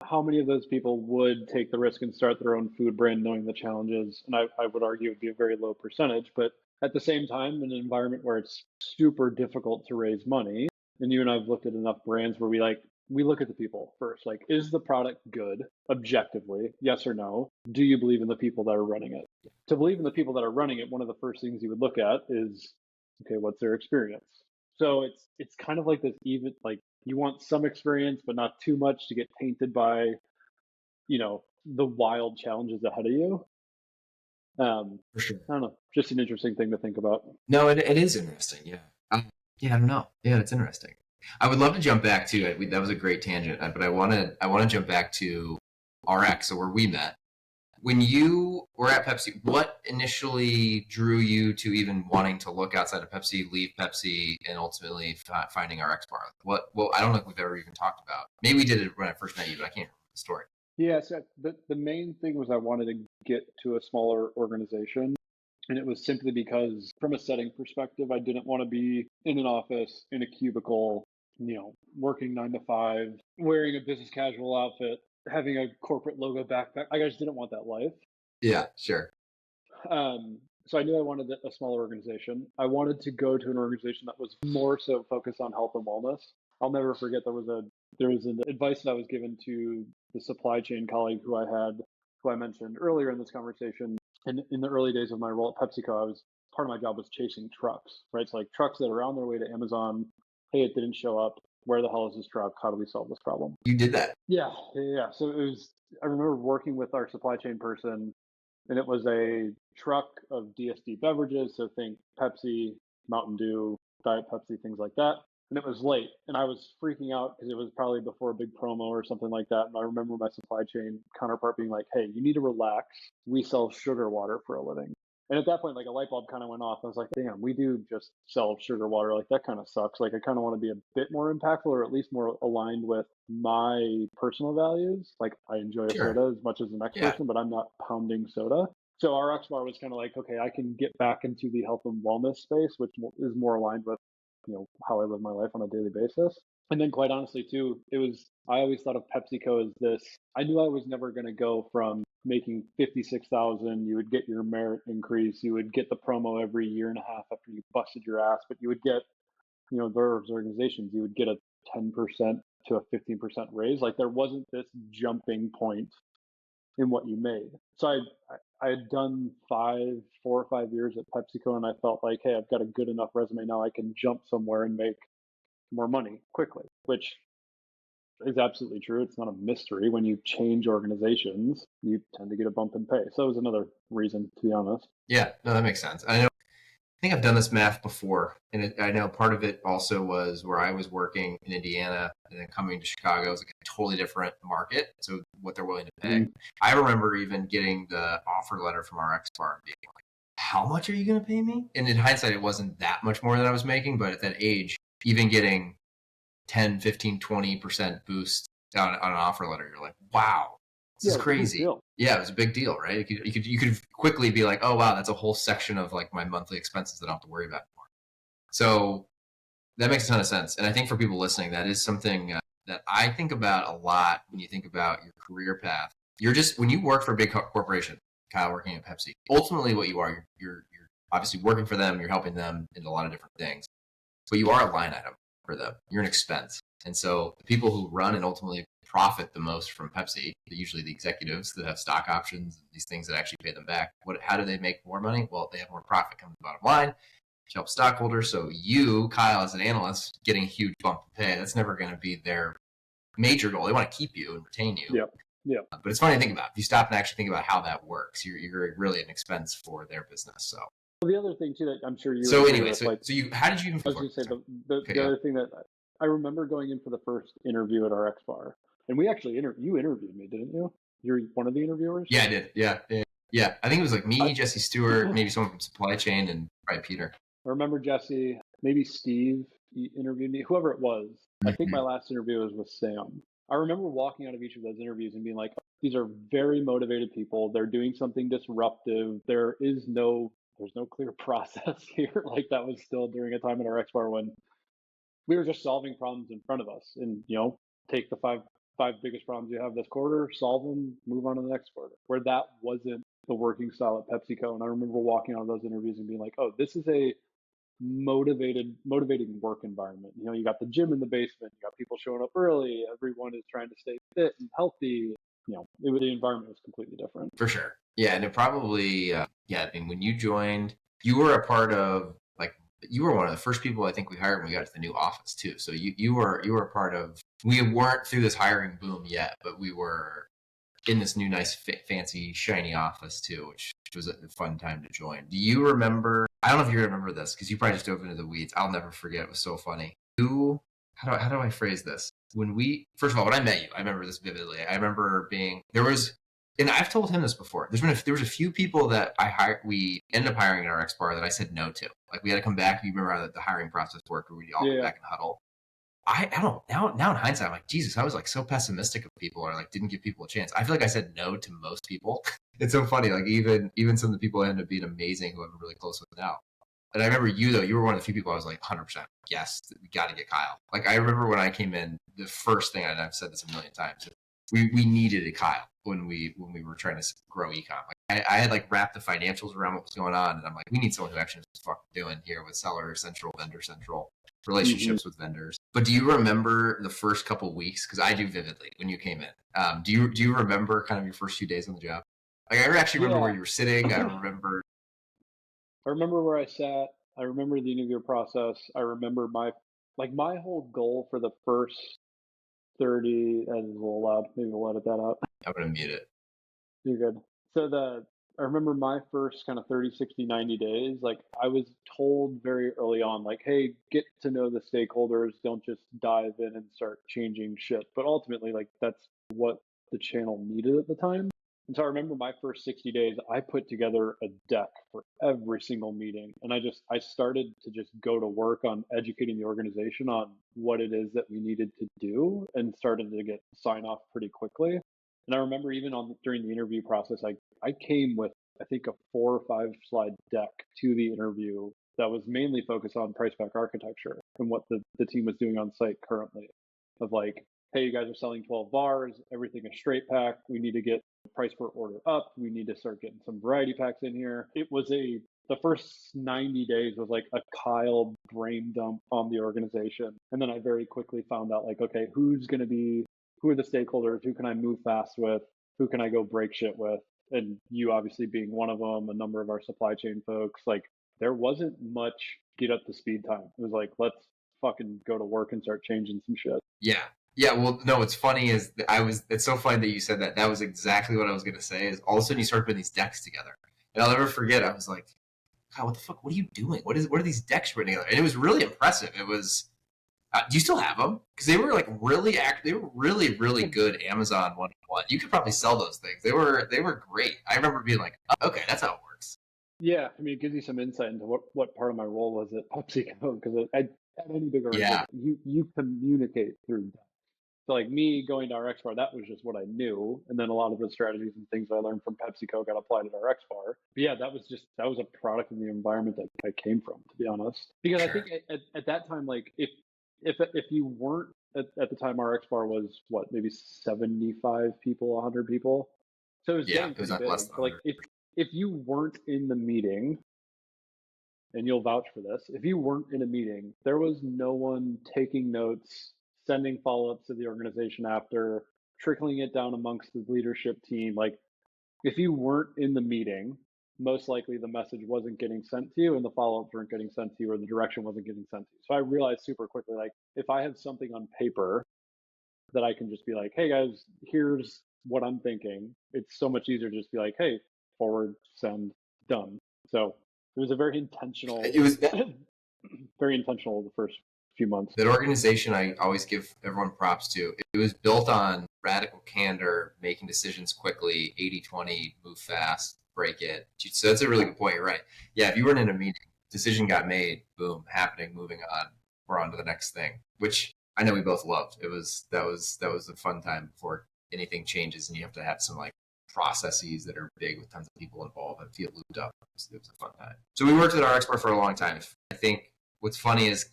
how many of those people would take the risk and start their own food brand knowing the challenges? And I would argue it would be a very low percentage. But at the same time, in an environment where it's super difficult to raise money, and you and I have looked at enough brands where we look at the people first. Like, is the product good objectively? Yes or no? Do you believe in the people that are running it? To believe in the people that are running it, one of the first things you would look at is, okay, what's their experience? So it's kind of like this even, like, you want some experience, but not too much to get tainted by, the wild challenges ahead of you. For sure. I don't know. Just an interesting thing to think about. No, it is interesting. Yeah. I don't know. Yeah, it's interesting. I would love to jump back to it. That was a great tangent, but I want to jump back to RX, so where we met. When you were at Pepsi, what initially drew you to even wanting to look outside of Pepsi, leave Pepsi, and ultimately finding our X Bar? Well, I don't know if we've ever even talked about. Maybe we did it when I first met you, but I can't remember the story. Yeah, so the main thing was I wanted to get to a smaller organization. And it was simply because, from a setting perspective, I didn't want to be in an office, in a cubicle, working 9 to 5, wearing a business casual outfit, having a corporate logo backpack. I just didn't want that life. Yeah, sure. So I knew I wanted a smaller organization. I wanted to go to an organization that was more so focused on health and wellness. I'll never forget there was an advice that I was given to the supply chain colleague who I mentioned earlier in this conversation. And in the early days of my role at PepsiCo, part of my job was chasing trucks, right? So like trucks that are on their way to Amazon. Hey, it didn't show up. Where the hell is this truck? How do we solve this problem? You did that? Yeah. So I remember working with our supply chain person, and it was a truck of DSD beverages. So think Pepsi, Mountain Dew, Diet Pepsi, things like that. And it was late, and I was freaking out because it was probably before a big promo or something like that. And I remember my supply chain counterpart being like, "Hey, you need to relax. We sell sugar water for a living." And at that point, like a light bulb kind of went off. I was like, "Damn, we do just sell sugar water. Like that kind of sucks. Like I kind of want to be a bit more impactful, or at least more aligned with my personal values. Like I enjoy a soda as much as the next person, but I'm not pounding soda." So our X Bar was kind of like, okay, I can get back into the health and wellness space, which is more aligned with how I live my life on a daily basis. And then quite honestly too, I always thought of PepsiCo as this. I knew I was never going to go from making 56,000, you would get your merit increase, you would get the promo every year and a half after you busted your ass, but you would get, those organizations, you would get a 10% to a 15% raise. Like there wasn't this jumping point in what you made. So I had done 4 or 5 years at PepsiCo, and I felt like, hey, I've got a good enough resume now. I can jump somewhere and make more money quickly, which is absolutely true. It's not a mystery. When you change organizations, you tend to get a bump in pay. So that was another reason, to be honest. Yeah, no, that makes sense. I think I've done this math before, and I know part of it also was where I was working in Indiana and then coming to Chicago was like a totally different market. So what they're willing to pay. Mm-hmm. I remember even getting the offer letter from our X Bar and being like, how much are you going to pay me? And in hindsight, it wasn't that much more than I was making, but at that age, even getting 10, 15, 20% boost on an offer letter, you're like, wow, this is crazy. Yeah, it was a big deal, right? You could quickly be like, oh wow, that's a whole section of like my monthly expenses that I don't have to worry about anymore. So that makes a ton of sense. And I think for people listening, that is something that I think about a lot when you think about your career path. When you work for a big corporation, Kyle working at Pepsi, ultimately what you are, you're obviously working for them, you're helping them in a lot of different things, but you are a line item for them. You're an expense. And so the people who run and ultimately profit the most from Pepsi, usually the executives that have stock options, these things that actually pay them back. How do they make more money? Well, they have more profit come to the bottom line to help stockholders. So you, Kyle, as an analyst, getting a huge bump in pay, that's never going to be their major goal. They want to keep you and retain you. Yeah. But it's funny to think about. If you stop and actually think about how that works, you're really an expense for their business. So. Well, the other thing too that I'm sure you. So anyway, how did you even? I was going to say the other thing that I remember going in for the first interview at our X Bar, and we actually you interviewed me, didn't you? You're one of the interviewers. Yeah, I did. Yeah. I think it was like me, Jesse Stewart, maybe someone from supply chain, and probably Peter. I remember Jesse, maybe Steve interviewed me, whoever it was. Mm-hmm. I think my last interview was with Sam. I remember walking out of each of those interviews and being like, oh, these are very motivated people. They're doing something disruptive. There's no clear process here. Like that was still during a time at our X Bar when we were just solving problems in front of us, and take the five biggest problems you have this quarter, solve them, move on to the next quarter. Where that wasn't the working style at PepsiCo. And I remember walking out of those interviews and being like, oh, this is a motivating work environment. You got the gym in the basement, you got people showing up early, everyone is trying to stay fit and healthy. The environment was completely different. For sure. Yeah, and it probably, I mean, when you joined, you were a part of, you were one of the first people I think we hired when we got to the new office too. So you were a part of, we weren't through this hiring boom yet, but we were in this new, nice, fancy, shiny office too, which was a fun time to join. Do you remember, I don't know if you remember this because you probably just dove into the weeds. I'll never forget. It was so funny. How do I phrase this? First of all, when I met you, I remember this vividly. I remember and I've told him this before. There was a few people that we ended up hiring at our X bar that I said no to. Like we had to come back. You remember how the hiring process worked, where we all go back and huddle. I don't know. Now in hindsight, I'm like, Jesus, I was like so pessimistic of people, or like didn't give people a chance. I feel like I said no to most people. It's so funny. Like even some of the people that ended up being amazing who I'm really close with now. And I remember you though, you were one of the few people I was like 100% yes, we got to get Kyle. Like I remember when I came in, the first thing, and I've said this a million times, we needed a Kyle when we were trying to grow ecom. Like I had like wrapped the financials around what was going on, and I'm like, we need someone who actually knows what fucking doing here with Seller Central, Vendor Central, relationships with vendors. But do you remember the first couple of weeks? Because I do vividly when you came in. Do you remember kind of your first few days on the job? Like I actually remember where you were sitting. I remember where I sat. I remember the interview process. I remember my whole goal for the first 30, and it's a little loud. Maybe we'll edit that out. I'm going to mute it. You're good. So I remember my first kind of 30, 60, 90 days, like I was told very early on, like, hey, get to know the stakeholders. Don't just dive in and start changing shit. But ultimately, like that's what the channel needed at the time. And so I remember my first 60 days, I put together a deck for every single meeting. And I started to just go to work on educating the organization on what it is that we needed to do, and started to get sign off pretty quickly. And I remember even during the interview process, I came with, I think, a 4 or 5 slide deck to the interview that was mainly focused on price pack architecture and what the team was doing on site currently. Of like, hey, you guys are selling 12 bars, everything is straight pack. We need to get price per order up. We need to start getting some variety packs in here. It was the first 90 days was like a Kyle brain dump on the organization. And then I very quickly found out, like, okay, who are the stakeholders? Who can I move fast with? Who can I go break shit with? And you obviously being one of them, a number of our supply chain folks. Like there wasn't much get up to speed time. It was like, let's fucking go to work and start changing some shit. Yeah. Yeah, well, no, what's funny is it's so funny that you said that. That was exactly what I was going to say, is all of a sudden you start putting these decks together. And I'll never forget, I was like, God, what the fuck? What are you doing? What are these decks putting together? And it was really impressive. It was, do you still have them? Because they were like they were really, really good Amazon one-on-one. You could probably sell those things. They were great. I remember being like, oh, okay, that's how it works. Yeah, I mean, it gives you some insight into what part of my role was at PepsiCo, because at any big organization, you communicate through that. So like me going to our X bar, that was just what I knew. And then a lot of the strategies and things I learned from PepsiCo got applied at our X bar. But yeah, that was a product of the environment that I came from, to be honest. Because I think at that time, like if you weren't at the time, our X bar was what, maybe 75 people, 100 people. So it was getting pretty big. So like if you weren't in the meeting, and you'll vouch for this, if you weren't in a meeting, there was no one taking notes, sending follow-ups to the organization after, trickling it down amongst the leadership team. Like if you weren't in the meeting, most likely the message wasn't getting sent to you and the follow-ups weren't getting sent to you, or the direction wasn't getting sent to you. So I realized super quickly, like if I have something on paper that I can just be like, hey guys, here's what I'm thinking, it's so much easier to just be like, hey, forward, send, done. So it was a very intentional, very intentional the first few months. That organization, I always give everyone props to. It was built on radical candor, making decisions quickly, 80-20, move fast, break it. So that's a really good point. You're right. Yeah, if you weren't in a meeting, decision got made, boom, happening, moving on. We're on to the next thing, which I know we both loved. That was a fun time before anything changes, and you have to have some like processes that are big with tons of people involved and feel looped up. It was a fun time. So we worked at our expert for a long time. I think what's funny is,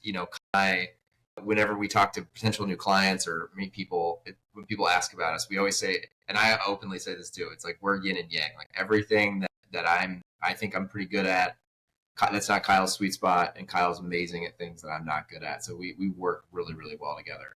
whenever we talk to potential new clients or meet people, when people ask about us, we always say, and I openly say this too, it's like we're yin and yang. Like everything that I think I'm pretty good at, that's not Kyle's sweet spot, and Kyle's amazing at things that I'm not good at. So we work really, really well together.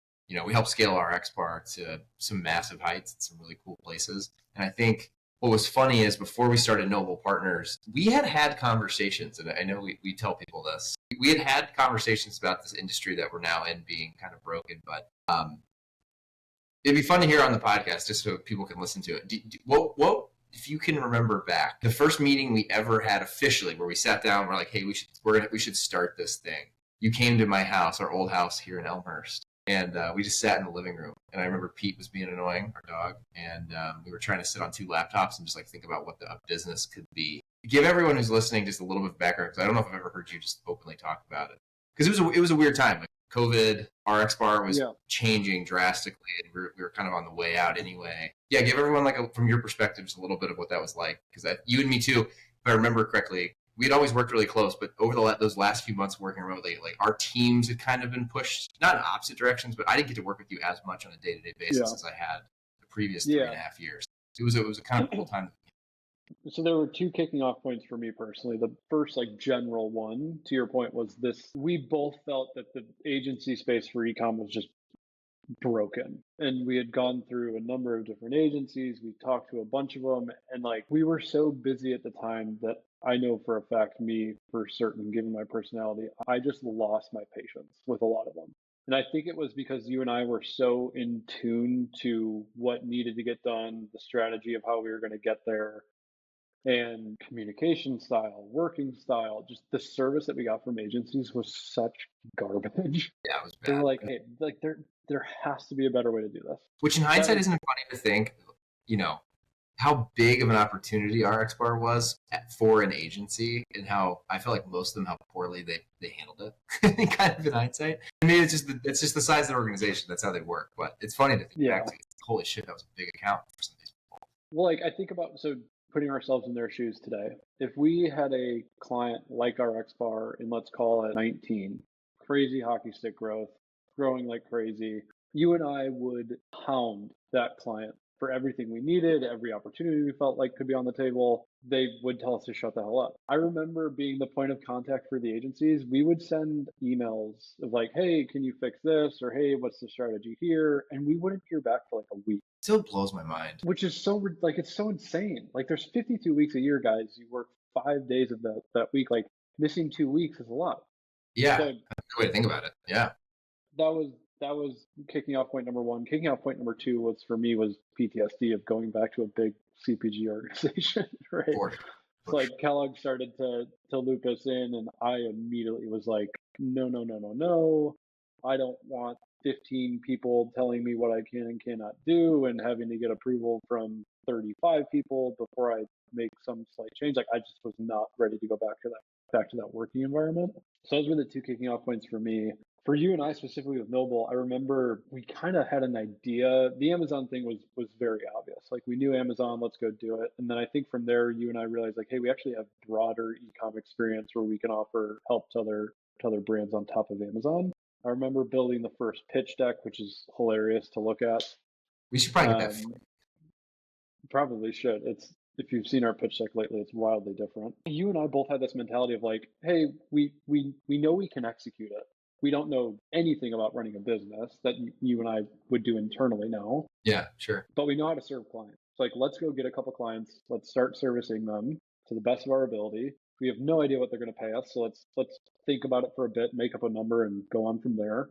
We help scale our X bar to some massive heights and some really cool places. And I think what was funny is before we started NoBul Partners, we had conversations, and I know we tell people this. We had conversations about this industry that we're now in being kind of broken, but it'd be fun to hear on the podcast just so people can listen to it. What if you can remember back, the first meeting we ever had officially where we sat down, we're like, hey, we should start this thing. You came to my house, our old house here in Elmhurst, And we just sat in the living room. And I remember Pete was being annoying, our dog. And we were trying to sit on 2 laptops and just like think about what the business could be. Give everyone who's listening just a little bit of background, because I don't know if I've ever heard you just openly talk about it. Because it was a weird time. Like COVID, RX Bar was changing drastically, and we were kind of on the way out anyway. Yeah, give everyone from your perspective just a little bit of what that was like, because you and me too, if I remember correctly, we'd always worked really close, but over those last few months working remotely, like our teams had kind of been pushed not in opposite directions, but I didn't get to work with you as much on a day-to-day basis as I had the previous 3.5 years. It was a kind of cool time. So there were 2 kicking off points for me personally. The first, like, general one, to your point, was this: we both felt that the agency space for ecom was just broken. And we had gone through a number of different agencies. We talked to a bunch of them, and like, we were so busy at the time that I know for a fact, me for certain, given my personality, I just lost my patience with a lot of them. And I think it was because you and I were so in tune to what needed to get done, the strategy of how we were going to get there, and communication style, working style, just the service that we got from agencies was such garbage. Yeah, it was bad. They were like, hey, like there has to be a better way to do this. Which in hindsight isn't it funny to think, how big of an opportunity RX Bar was for an agency, and how I feel like most of them, how poorly they handled it. Kind of in hindsight. I mean, it's just the size of the organization. That's how they work. But it's funny to think back to. Holy shit, that was a big account for some of these people. Well, like, I think about, so putting ourselves in their shoes today, if we had a client like RX Bar in, let's call it 19, crazy hockey stick growth, growing like crazy, you and I would hound that client for everything we needed, every opportunity we felt like could be on the table. They would tell us to shut the hell up. I remember being the point of contact for the agencies. We would send emails of like, hey, can you fix this? Or hey, what's the strategy here? And we wouldn't hear back for like a week. Still blows my mind. Which is so, like, it's so insane. Like, there's 52 weeks a year, guys. You work 5 days of that week. Like, missing 2 weeks is a lot. Yeah, so, that's a good way to think about it. Yeah. That was kicking off point number 1. Kicking off point number 2 was, for me, was PTSD of going back to a big CPG organization, right? So like, Kellogg started to loop us in, and I immediately was like, no. I don't want 15 people telling me what I can and cannot do, and having to get approval from 35 people before I make some slight change. Like, I just was not ready to go back to that working environment. So those were the 2 kicking off points for me. For you and I, specifically with NoBul, I remember we kind of had an idea. The Amazon thing was very obvious. Like, we knew Amazon, let's go do it. And then I think from there, you and I realized, like, hey, we actually have broader e-com experience where we can offer help to other brands on top of Amazon. I remember building the first pitch deck, which is hilarious to look at. We should probably get that. Probably should. If you've seen our pitch deck lately, it's wildly different. You and I both had this mentality of like, hey, we know we can execute it. We don't know anything about running a business that you and I would do internally now. Yeah, sure. But we know how to serve clients. It's like, let's go get a couple clients. Let's start servicing them to the best of our ability. We have no idea what they're going to pay us. So let's think about it for a bit, make up a number, and go on from there.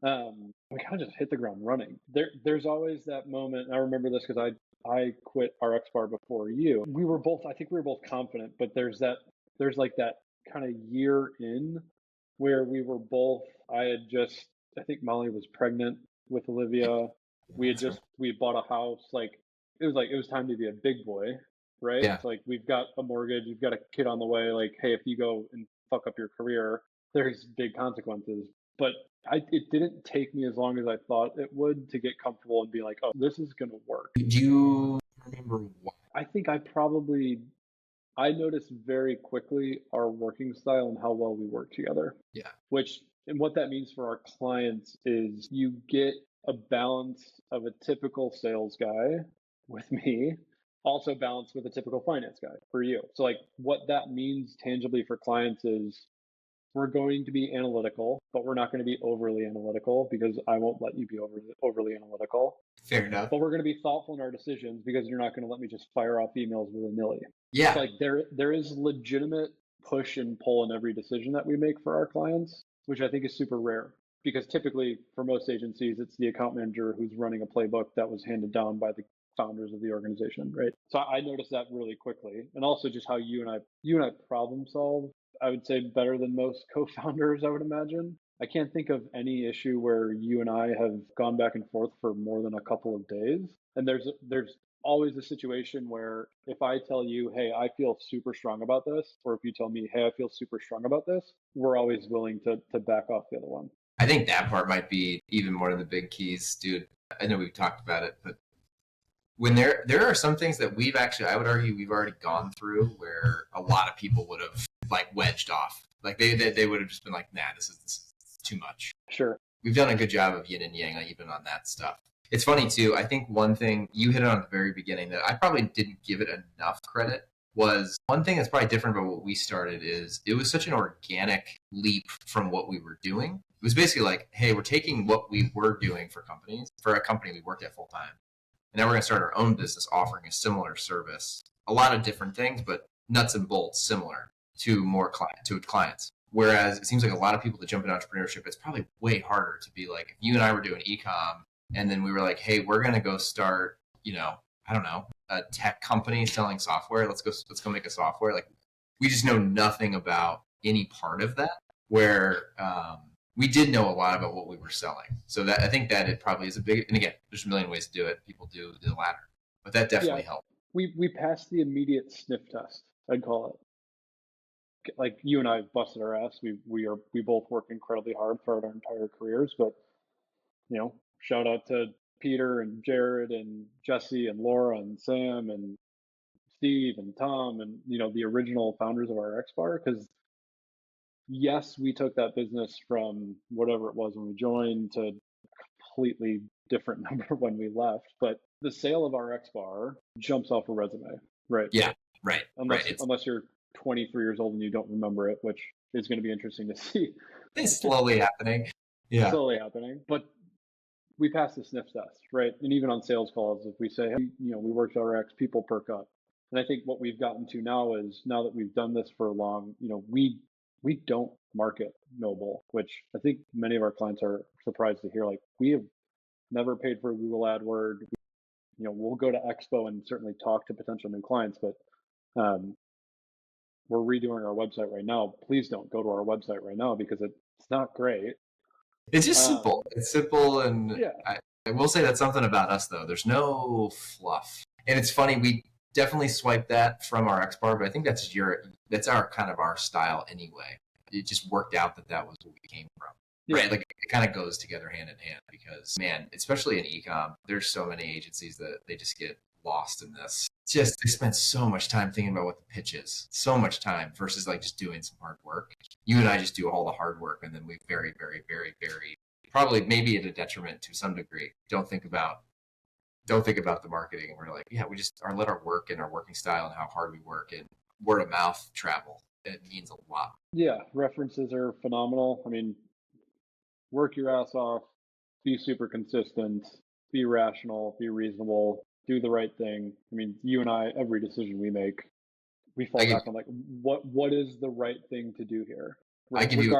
We kind of just hit the ground running. There's always that moment. And I remember this because I quit RX Bar before you. I think we were both confident, but there's like that kind of year in where we were both, I think Molly was pregnant with Olivia. We had bought a house. Like, it was time to be a big boy, right? Yeah. It's like, we've got a mortgage, you've got a kid on the way. Like, hey, if you go and fuck up your career, there's big consequences. But it didn't take me as long as I thought it would to get comfortable and be like, oh, this is going to work. Do you remember why? I think I noticed very quickly our working style and how well we work together. Yeah. And what that means for our clients is you get a balance of a typical sales guy with me, also balanced with a typical finance guy for you. So like, what that means tangibly for clients is, we're going to be analytical, but we're not going to be overly analytical, because I won't let you be overly analytical. Fair enough. But we're going to be thoughtful in our decisions, because you're not going to let me just fire off emails willy-nilly. Yeah. It's like there is legitimate push and pull in every decision that we make for our clients, which I think is super rare, because typically for most agencies, it's the account manager who's running a playbook that was handed down by the founders of the organization, right? So I noticed that really quickly. And also just how you and I problem solve, I would say, better than most co-founders, I would imagine. I can't think of any issue where you and I have gone back and forth for more than a couple of days. And there's always a situation where if I tell you, hey, I feel super strong about this, or if you tell me, hey, I feel super strong about this, we're always willing to back off the other one. I think that part might be even one of the big keys, dude. I know we've talked about it, but when there are some things that we've actually, I would argue we've already gone through where a lot of people would have like wedged off. Like they would have just been like, nah, this is too much. Sure. We've done a good job of yin and yang, like, even on that stuff. It's funny too. I think one thing you hit on at the very beginning that I probably didn't give it enough credit was one thing that's probably different about what we started is it was such an organic leap from what we were doing. It was basically like, hey, we're taking what we were doing for a company we worked at full time. And now we're going to start our own business offering a similar service, a lot of different things, but nuts and bolts similar to clients. Whereas it seems like a lot of people that jump into entrepreneurship, it's probably way harder to be like, if you and I were doing e-com and then we were like, hey, we're going to go start, I don't know, a tech company selling software. Let's go make a software. Like, we just know nothing about any part of that, where we did know a lot about what we were selling. So that I think that it probably is a big, and again, there's a million ways to do it. People do the latter, but that definitely helped. We passed the immediate sniff test, I'd call it. Like, you and I busted our ass. We both work incredibly hard throughout our entire careers, but shout out to Peter and Jared and Jesse and Laura and Sam and Steve and Tom and the original founders of our X Bar, because yes, we took that business from whatever it was when we joined to a completely different number when we left, but the sale of our X Bar jumps off a resume, right? Yeah, right. Unless you're 23 years old and you don't remember it, which is going to be interesting to see. It's slowly happening. Yeah. Slowly happening. But we passed the sniff test, right? And even on sales calls, if we say, hey, we worked RX, people perk up. And I think what we've gotten to now is, now that we've done this for long, we don't market NoBul, which I think many of our clients are surprised to hear. Like, we have never paid for a Google AdWord. We'll go to Expo and certainly talk to potential new clients, but we're redoing our website right now. Please don't go to our website right now because it's not great. It's just simple. It's simple, and yeah. I will say that's something about us, though. There's no fluff, and it's funny. We definitely swiped that from our X Bar, but I think that's our kind of our style anyway. It just worked out that was what we came from, right? Like, it kind of goes together hand in hand because, man, especially in e-com, there's so many agencies that they just get lost in this. Just they spend so much time thinking about what the pitch is, so much time versus like just doing some hard work. You and I just do all the hard work, and then we very, very, very, very, probably maybe at a detriment to some degree, don't think about the marketing. And we're like, yeah, we just let our work and our working style and how hard we work and word of mouth travel. It means a lot. Yeah, references are phenomenal. I mean, work your ass off, be super consistent, be rational, be reasonable, do the right thing. I mean, you and I, every decision we make, we fall back on like, what is the right thing to do here? I give you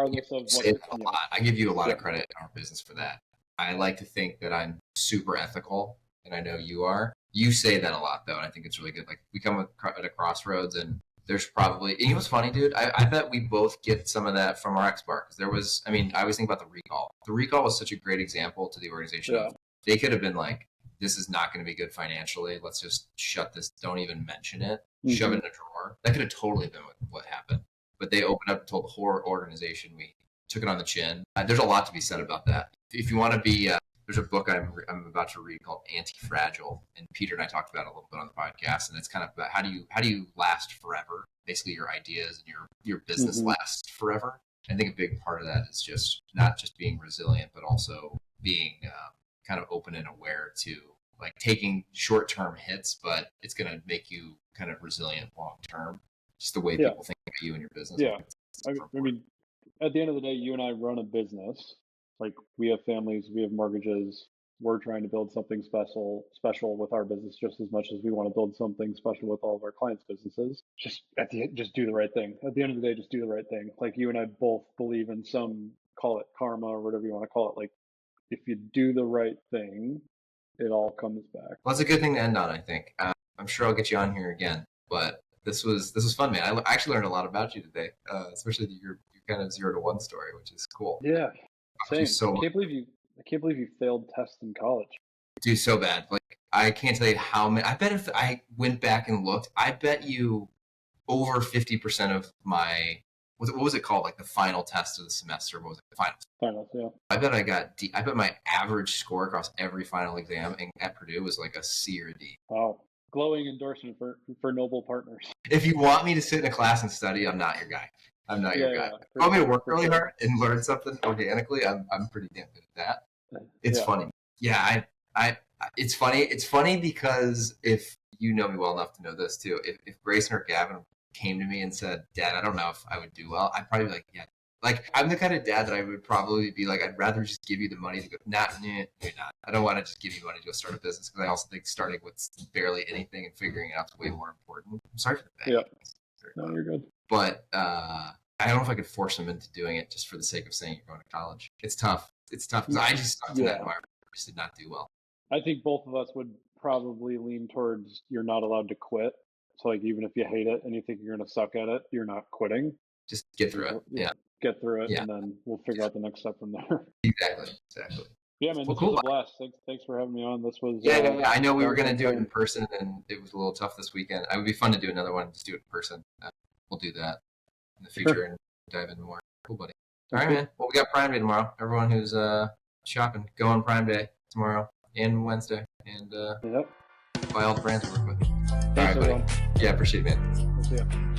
a lot of credit in our business for that. I like to think that I'm super ethical, and I know you are. You say that a lot, though, and I think it's really good. Like, we come at a crossroads, and there's probably, and you know what's funny, dude? I bet we both get some of that from our X Bar, because I always think about the recall. The recall was such a great example to the organization. Yeah. They could have been like, this is not going to be good financially. Let's just shut this. Don't even mention it. Mm-hmm. Shove it in a drawer. That could have totally been what happened. But they opened up and told the whole organization. We took it on the chin. There's a lot to be said about that. If you want to be, there's a book I'm about to read called Anti-Fragile, and Peter and I talked about it a little bit on the podcast. And it's kind of about how do you last forever? Basically, your ideas and your business mm-hmm. lasts forever. I think a big part of that is just not just being resilient, but also being kind of open and aware to like taking short-term hits, but it's going to make you kind of resilient long-term. Just the way people think of you and your business. Yeah. I mean, at the end of the day, you and I run a business. Like, we have families, we have mortgages. We're trying to build something special with our business just as much as we want to build something special with all of our clients' businesses. Just do the right thing. At the end of the day, just do the right thing. Like, you and I both believe in some, call it karma or whatever you want to call it. Like, if you do the right thing, it all comes back. Well, that's a good thing to end on, I think. I'm sure I'll get you on here again, but this was fun, man. I actually learned a lot about you today, especially your kind of 0 to 1 story, which is cool. Yeah. Same. so I can't believe you failed tests in college. do so bad. Like, I can't tell you how many. I bet if I went back and looked, I bet you over 50% of my, what was it called? Like the final test of the semester. What was it? Finals. Finals, yeah. I bet I got D. I bet my average score across every final exam at Purdue was like a C or a D. Wow. Glowing endorsement for NoBul partners. If you want me to sit in a class and study, I'm not your guy. I'm not your guy. Yeah, If you want me to work really hard and learn something organically, I'm pretty damn good at that. It's funny. Yeah, it's funny. It's funny because if you know me well enough to know this too, if Grayson or Gavin came to me and said, Dad, I don't know if I would do well, I'd probably be like, yeah. Like, I'm the kind of dad that I would probably be like, I'd rather just give you the money to go, you're not. I don't want to just give you money to go start a business, because I also think starting with barely anything and figuring it out is way more important. I'm sorry for the bad. Yeah. No, you're good. But I don't know if I could force them into doing it just for the sake of saying you're going to college. It's tough. It's tough because I just sucked in that environment. I just did not do well. I think both of us would probably lean towards you're not allowed to quit. So, like, even if you hate it and you think you're going to suck at it, you're not quitting. Just get through it. Yeah. Get through it, and then we'll figure out the next step from there. Exactly. Yeah, man, this was a blast. Thanks for having me on. This was yeah. I know we were going to do it in person, and it was a little tough this weekend. It would be fun to do another one, just do it in person. We'll do that in the future and dive into more. Cool, buddy. All right, man. Well, we got Prime Day tomorrow. Everyone who's shopping, go on Prime Day tomorrow and Wednesday, and buy all the brands we work with. Thanks, all right, buddy. Yeah, appreciate it, man. We'll see ya.